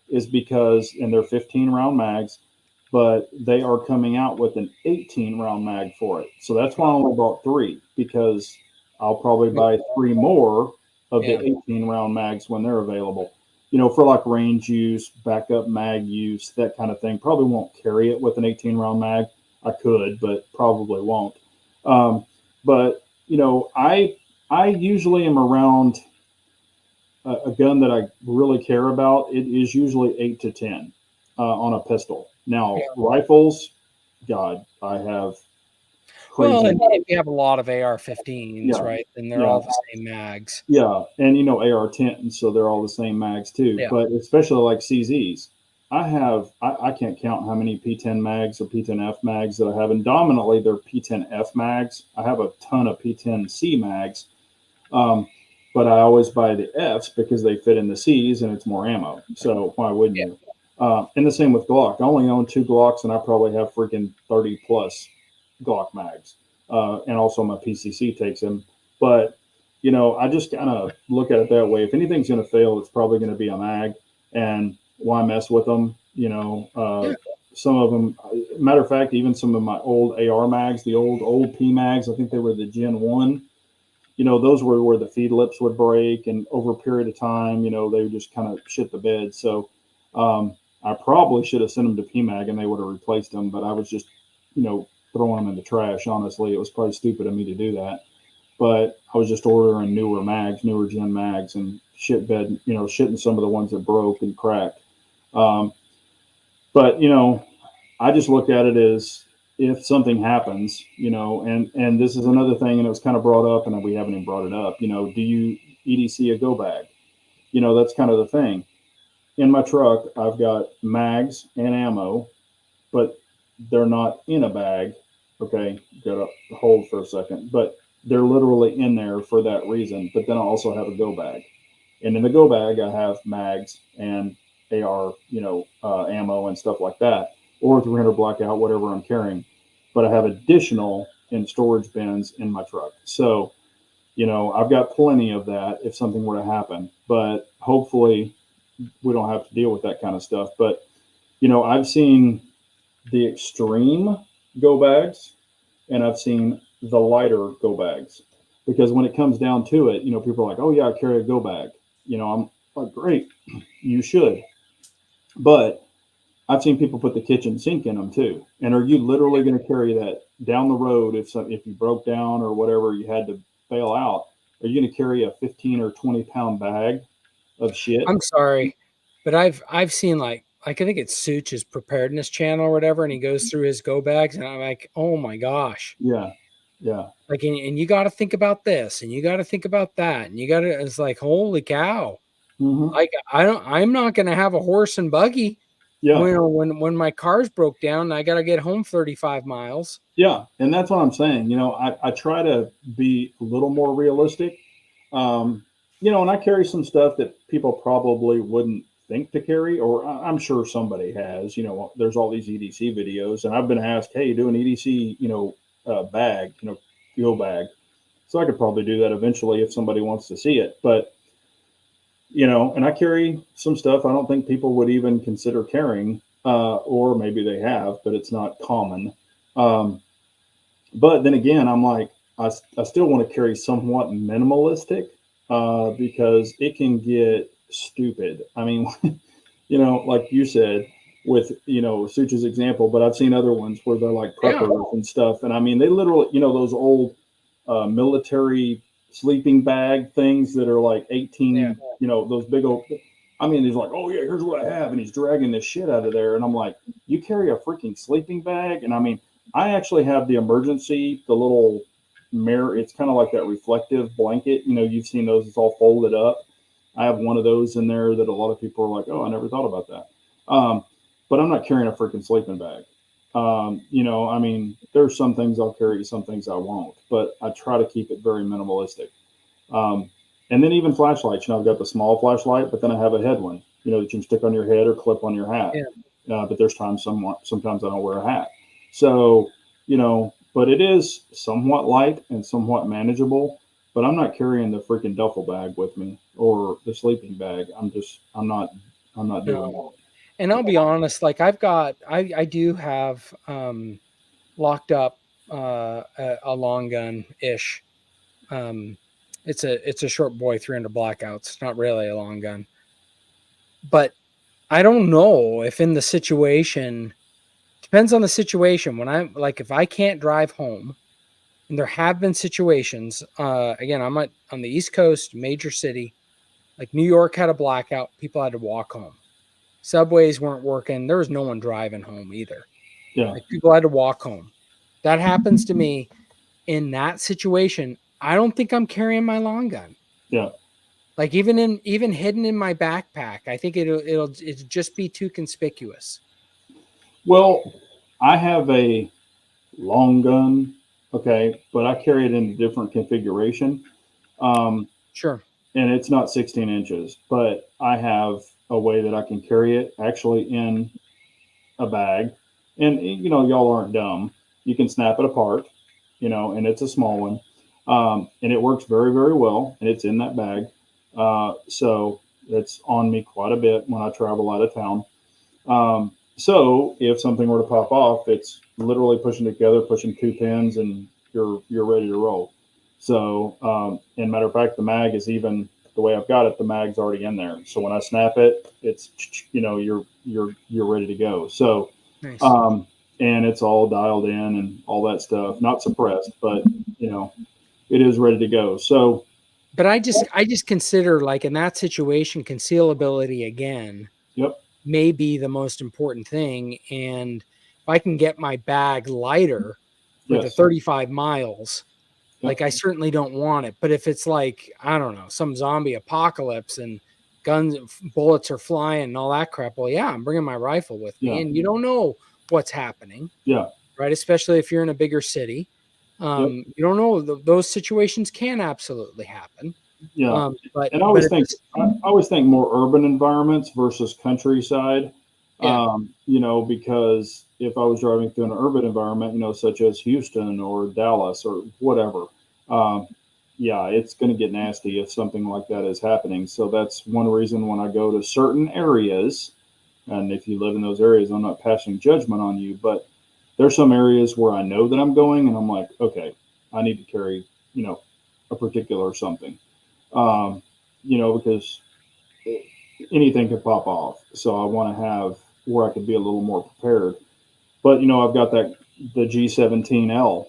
is because, and they're 15 round mags, but they are coming out with an 18 round mag for it. So that's why I only bought 3, because I'll probably buy 3 more of the 18 round mags when they're available. For like range use, backup mag use, that kind of thing. Probably won't carry it with an 18 round mag. I could, but probably won't. But I usually am around a gun that I really care about. It is usually 8 to 10 on a pistol. Now, rifles, God, I have crazy. Well, and if you have a lot of AR-15s, right, then they're all the same mags. Yeah, and AR-10s, so they're all the same mags too. Yeah. But especially like CZs, I can't count how many P10 mags or P10F mags that I have, and dominantly they're P10F mags. I have a ton of P10C mags, but I always buy the Fs because they fit in the Cs and it's more ammo. So why wouldn't you? And the same with Glock. I only own 2 Glocks, and I probably have freaking 30 plus Glock mags, and also my PCC takes them. But I just kind of look at it that way. If anything's going to fail, it's probably going to be a mag, and why mess with them? Some of them, matter of fact, even some of my old AR mags, the old P mags, I think they were the Gen 1. Those were where the feed lips would break, and over a period of time, they would just kind of shit the bed. So I probably should have sent them to PMAG and they would have replaced them. But I was just, throwing them in the trash. Honestly, it was probably stupid of me to do that, but I was just ordering newer mags, newer gen mags, and shitting some of the ones that broke and cracked. Um, but I just look at it as if something happens, and this is another thing, and it was kind of brought up, and we haven't even brought it up. Do you EDC a go bag? That's kind of the thing. In my truck, I've got mags and ammo, but they're not in a bag. Okay, got to hold for a second, but they're literally in there for that reason. But then I also have a go bag, and in the go bag, I have mags and AR, ammo and stuff like that, or 300 blackout, whatever I'm carrying. But I have additional in storage bins in my truck. So, I've got plenty of that if something were to happen. But hopefully, we don't have to deal with that kind of stuff. But, I've seen the extreme go bags and I've seen the lighter go bags. Because when it comes down to it, people are like, oh, yeah, I carry a go bag. I'm like, great, you should. But I've seen people put the kitchen sink in them too. And are you literally going to carry that down the road if you broke down or whatever, you had to bail out? Are you going to carry a 15 or 20-pound bag of shit? I'm sorry, but I've seen like I think it's Such's preparedness channel or whatever, and he goes through his go bags, and I'm like, oh my gosh. Yeah. Yeah. Like, and you got to think about this, and you got to think about that, and you got to. It's like, holy cow! Mm-hmm. Like, I'm not going to have a horse and buggy. Yeah. When my car's broke down, and I got to get home 35 miles. Yeah, and that's what I'm saying. I try to be a little more realistic. And I carry some stuff that people probably wouldn't think to carry, or I'm sure somebody has. There's all these EDC videos, and I've been asked, "Hey, do an EDC, bag, fuel bag." So I could probably do that eventually if somebody wants to see it. But and I carry some stuff I don't think people would even consider carrying, or maybe they have, but it's not common. Um, but then again, I'm like, I still want to carry somewhat minimalistic, because it can get stupid. I mean, like you said with, Such's example, but I've seen other ones where they're like preppers and stuff. And I mean, they literally, those old military sleeping bag things that are like 18, those big old, I mean, he's like, oh yeah, here's what I have. And he's dragging this shit out of there. And I'm like, you carry a freaking sleeping bag? And I mean, I actually have the little mirror. It's kind of like that reflective blanket. You've seen those. It's all folded up. I have one of those in there that a lot of people are like, oh, I never thought about that. But I'm not carrying a freaking sleeping bag. I mean, there's some things I'll carry, some things I won't, but I try to keep it very minimalistic. And then even flashlights, I've got the small flashlight, but then I have a head one, that you can stick on your head or clip on your hat. But there's sometimes I don't wear a hat. So, but it is somewhat light and somewhat manageable, but I'm not carrying the freaking duffel bag with me or the sleeping bag. I'm not doing it. And I'll be honest, like I do have locked up a long gun ish. It's a short boy 300 blackouts. It's not really a long gun, but I don't know if in the situation, depends on the situation. When I'm like, if I can't drive home, and there have been situations, again, I'm on the East Coast, major city, like New York had a blackout. People had to walk home. Subways weren't working. There was no one driving home either. Yeah. Like people had to walk home. That happens to me in that situation. I don't think I'm carrying my long gun. Yeah. Like even hidden in my backpack, I think it'll just be too conspicuous. Well, I have a long gun, okay, but I carry it in a different configuration. Sure. And it's not 16 inches, but I have a way that I can carry it actually in a bag. And, y'all aren't dumb. You can snap it apart, and it's a small one. And it works very, very well. And it's in that bag. So it's on me quite a bit when I travel out of town. So if something were to pop off, it's literally pushing two pins, and you're ready to roll. So, and matter of fact, the mag is even the way I've got it. The mag's already in there. So when I snap it, it's you're ready to go. So, nice. and it's all dialed in and all that stuff. Not suppressed, but you know, it is ready to go. So, but I just consider, like, in that situation, concealability again yep, may be the most important thing. And if I can get my bag lighter for the yes, 35 miles, yep, like, I certainly don't want it. But if it's like, I don't know, some zombie apocalypse and guns, bullets are flying and all that crap, well, yeah, I'm bringing my rifle with me. yeah, And you don't know what's happening, yeah, right? Especially if you're in a bigger city. yep, You don't know, those situations can absolutely happen. yeah. But And but it's I always think more urban environments versus countryside. yeah, You know, because if I was driving through an urban environment, you know, such as Houston or Dallas or whatever, um, yeah, it's going to get nasty if something like that is happening. So that's one reason when I go to certain areas, and if you live in those areas, I'm not passing judgment on you, but there's some areas where I know that I'm going, and I'm like, okay, I need to carry, you know, a particular something, um, you know, because anything could pop off. So I want to have where I could be a little more prepared. But you know, I've got that the G17L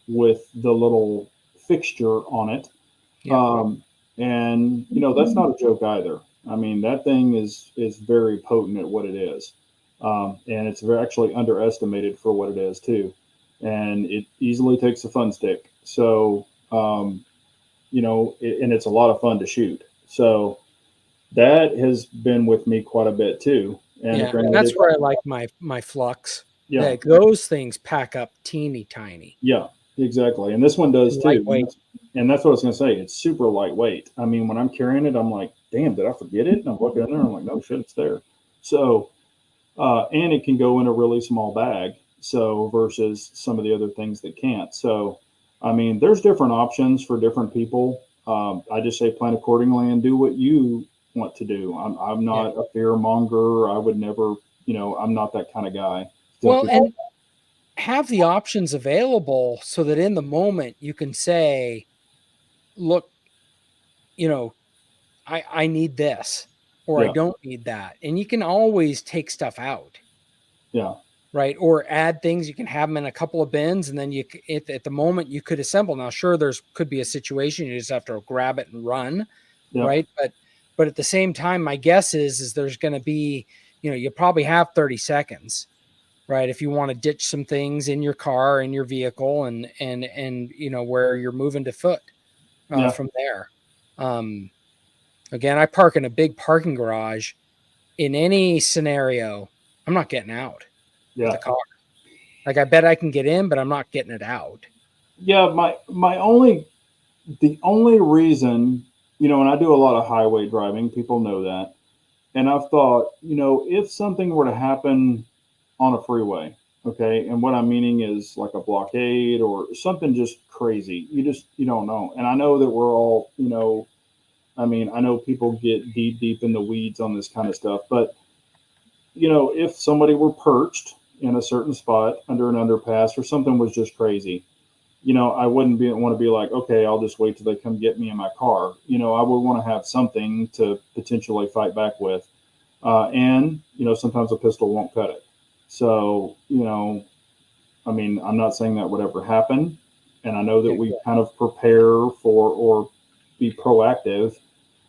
with the little fixture on it, yeah, um, and you know that's not a joke either. I mean, that thing is very potent at what it is, and it's very actually underestimated for what it is too. And it easily takes a fun stick. So you know, and it's a lot of fun to shoot. So that has been with me quite a bit too. And yeah. granted, That's it's where I like my flux. yeah, Like, those things pack up teeny tiny yeah, exactly. And this one does and too. lightweight. And that's what I was going to say. It's super lightweight. I mean, when I'm carrying it, I'm like, damn, did I forget it? And I'm looking in there. I'm like, no shit, it's there. So, and it can go in a really small bag. So, versus some of the other things that can't. So, I mean, there's different options for different people. I just say plan accordingly and do what you want to do. I'm Yeah. not a fear monger. I would never, you know, I'm not that kind of guy. Tell Well, people, and have the options available so that in the moment you can say, look, you know, I need this, or I yeah, don't need that. And you can always take stuff out, yeah, right? Or add things. You can have them in a couple of bins, and then at the moment you could assemble. Now, sure, there's could be a situation you just have to grab it and run, yeah, right? But at the same time, my guess is there's going to be, you probably have 30 seconds, right? If you want to ditch some things in your car, in your vehicle, and where you're moving to foot yeah, from there. Um, Again, I park in a big parking garage. In any scenario, I'm not getting out with yeah. the car. Like, I bet I can get in, but I'm not getting it out. Yeah, my only the only reason, you know, and I do a lot of highway driving, people know that. And I've thought, you know, if something were to happen on a freeway, okay, and what I'm meaning is like a blockade or something just crazy. You don't know. And I know that we're all, you know, I mean, I know people get deep in the weeds on this kind of stuff, but you know, if somebody were perched in a certain spot under an underpass or something was just crazy, you know, I wouldn't want to be like, okay, I'll just wait till they come get me in my car. You know, I would want to have something to potentially fight back with. And, you know, sometimes a pistol won't cut it. So, you know, I mean, I'm not saying that would ever happen. And I know that Yeah. we kind of prepare for or be proactive.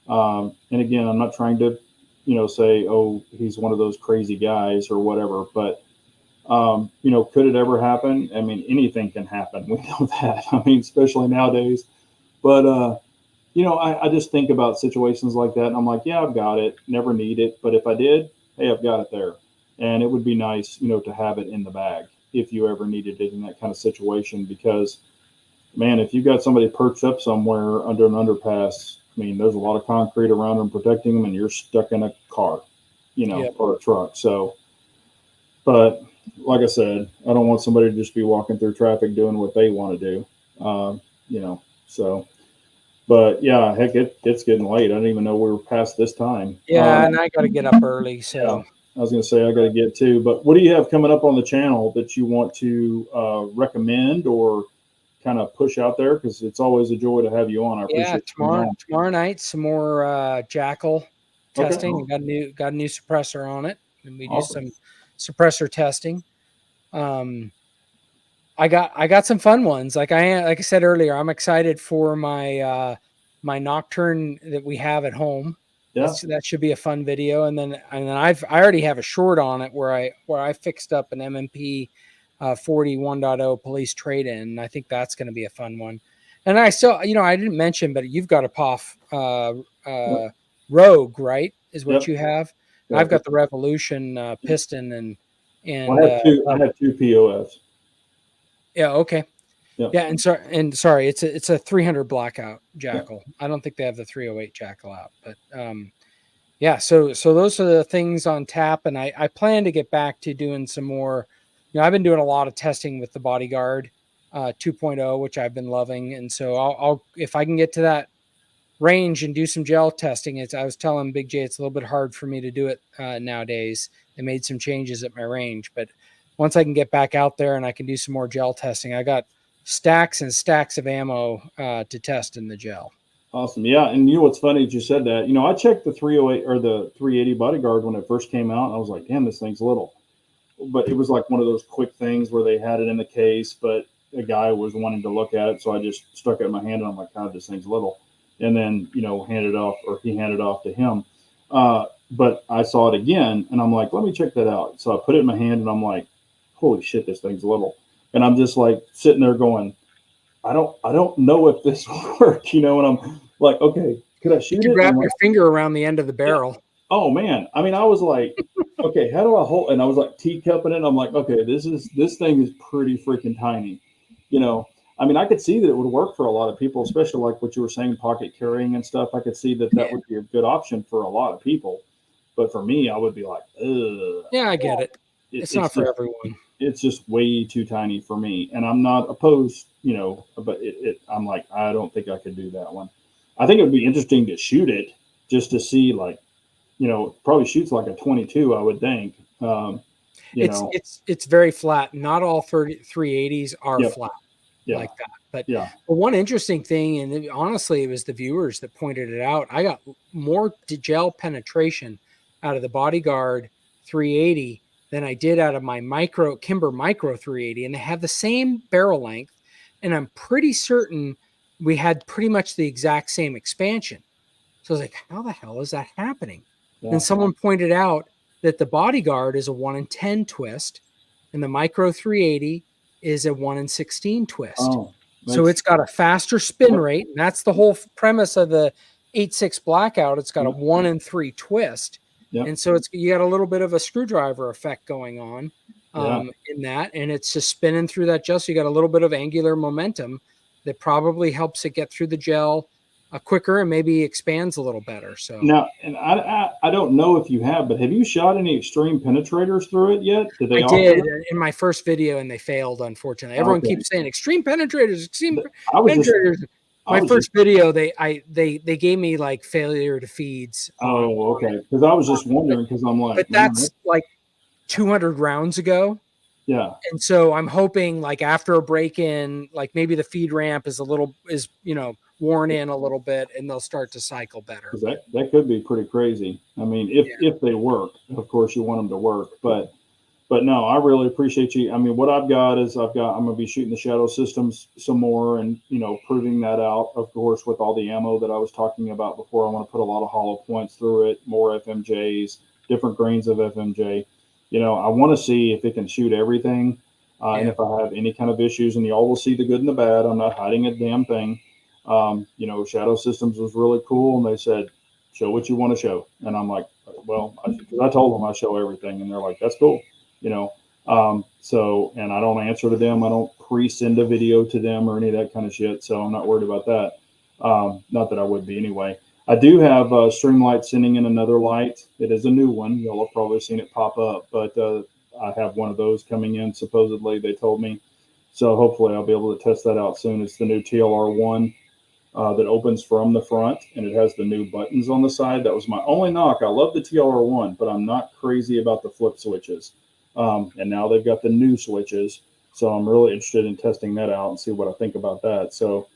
And again, I'm not trying to, you know, say, oh, he's one of those crazy guys or whatever. But you know, could it ever happen? I mean, anything can happen. We know that. I mean, especially nowadays. But you know, I just think about situations like that, and I'm like, yeah, I've got it. Never need it, but if I did, hey, I've got it there, and it would be nice, you know, to have it in the bag if you ever needed it in that kind of situation. Because, man, if you've got somebody perched up somewhere under an underpass, I mean, there's a lot of concrete around them protecting them, and you're stuck in a car, you know, Yeah. or a truck. So, but like I said, I don't want somebody to just be walking through traffic doing what they want to do. You know, so but yeah, heck, it's getting late. I didn't even know we were past this time. Yeah, and I got to get up early, Yeah, so I was going to say I got to get to. But what do you have coming up on the channel that you want to recommend or kind of push out there? Because it's always a joy to have you on. I yeah, appreciate you coming on. tomorrow night some more jackal Okay, testing. Got a new suppressor on it, and we do awesome. some suppressor testing. I got some fun ones. Like I said earlier, I'm excited for my my nocturne that we have at home. Yeah. That should be a fun video. And then I already have a short on it where I fixed up an MMP 40 1.0 police trade-in. I think that's going to be a fun one. And I still, I didn't mention, but you've got a POF Rogue, right? Is what Yep. you have. Yeah. I've got the Revolution piston and Well, I have two POFs. yeah, okay. Yep. Yeah, and sorry, it's a 300 blackout Jackal. Yep. I don't think they have the 308 Jackal out, but yeah. So those are the things on tap, and I plan to get back to doing some more. I've been doing a lot of testing with the Bodyguard 2.0, which I've been loving, and so I'll if I can get to that range and do some gel testing. I was telling Big J it's a little bit hard for me to do it nowadays. They made some changes at my range, but once I can get back out there and I can do some more gel testing, I got stacks and stacks of ammo to test in the gel. Awesome. Yeah. And what's funny that you said that, I checked the 308 or the 380 Bodyguard when it first came out. And I was like, damn, this thing's little. But it was like one of those quick things where they had it in the case, but a guy was wanting to look at it. So I just stuck it in my hand and I'm like, God, this thing's little. And then, he handed it off to him. But I saw it again and I'm like, let me check that out. So I put it in my hand and I'm like, holy shit, this thing's little. And I'm just like sitting there going, I don't know if this will work, and I'm like, okay, could I shoot it? You wrap your finger around the end of the barrel. Yeah. Oh man. I mean, I was like, okay, how do I hold? And I was like teacupping it. I'm like, okay, this thing is pretty freaking tiny, I mean, I could see that it would work for a lot of people, especially like what you were saying, pocket carrying and stuff. I could see that would be a good option for a lot of people. But for me, I would be like, ugh. Yeah, I get it. It's not for everyone. It's just way too tiny for me. And I'm not opposed, but I'm like, I don't think I could do that one. I think it would be interesting to shoot it just to see, like, probably shoots like a 22, I would think. It's very flat. Not all 380s are flat like that. But one interesting thing, and honestly, it was the viewers that pointed it out. I got more gel penetration out of the Bodyguard 380 than I did out of my Kimber Micro 380, and they have the same barrel length. And I'm pretty certain we had pretty much the exact same expansion. So I was like, how the hell is that happening? Yeah. And someone pointed out that the Bodyguard is a 1 in 10 twist, and the Micro 380 is a 1 in 16 twist. Oh, so it's got a faster spin rate, and that's the whole premise of the 8.6 Blackout. It's got a 1 in 3 twist. Yep. And so you got a little bit of a screwdriver effect going on in that, and it's just spinning through that gel. So you got a little bit of angular momentum that probably helps it get through the gel quicker and maybe expands a little better. So now, and I don't know if you have, but have you shot any extreme penetrators through it yet? I did in my first video, and they failed, unfortunately. Everyone keeps saying extreme penetrators, penetrators. My first video, they gave me like failure to feeds. Oh, okay. Because I was just wondering, because I'm like, but that's like 200 rounds ago. Yeah. And so I'm hoping, like, after a break-in, like maybe the feed ramp is worn in a little bit, and they'll start to cycle better. That could be pretty crazy. I mean, if they work, of course you want them to work, but no, I really appreciate you. I mean, what I've got is I'm going to be shooting the Shadow Systems some more and, proving that out, of course, with all the ammo that I was talking about before. I want to put a lot of hollow points through it, more FMJs, different grains of FMJ. I want to see if it can shoot everything. And if I have any kind of issues, and y'all will see the good and the bad. I'm not hiding a damn thing. Shadow Systems was really cool, and they said, show what you want to show. And I'm like, well, I told them I show everything, and they're like, that's cool. So, and I don't answer to them. I don't pre-send a video to them or any of that kind of shit. So I'm not worried about that. Not that I would be anyway. I do have Streamlight sending in another light. It is a new one. Y'all have probably seen it pop up, but I have one of those coming in, supposedly, they told me. So hopefully I'll be able to test that out soon. It's the new TLR1 that opens from the front, and it has the new buttons on the side. That was my only knock. I love the TLR1, but I'm not crazy about the flip switches. And now they've got the new switches. So I'm really interested in testing that out and see what I think about that. So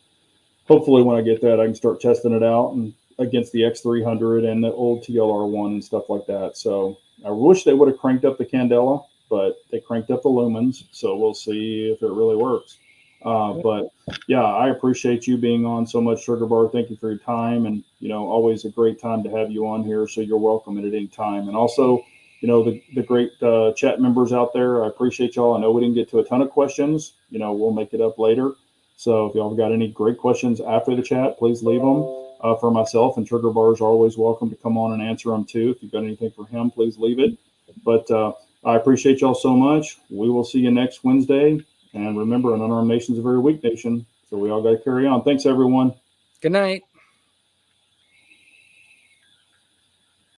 hopefully when I get that, I can start testing it out and against the X300 and the old TLR1 and stuff like that. So I wish they would have cranked up the Candela. but they cranked up the lumens, so we'll see if it really works. But yeah, I appreciate you being on so much, Sugar Bar. Thank you for your time, and always a great time to have you on here. So you're welcome at any time. And also, the great chat members out there, I appreciate y'all. I know we didn't get to a ton of questions. We'll make it up later. So if y'all got any great questions after the chat, please leave them for myself. And Sugar Bar's always welcome to come on and answer them too. If you've got anything for him, please leave it. But I appreciate y'all so much. We will see you next Wednesday. And remember, an unarmed nation is a very weak nation. So we all got to carry on. Thanks, everyone. Good night.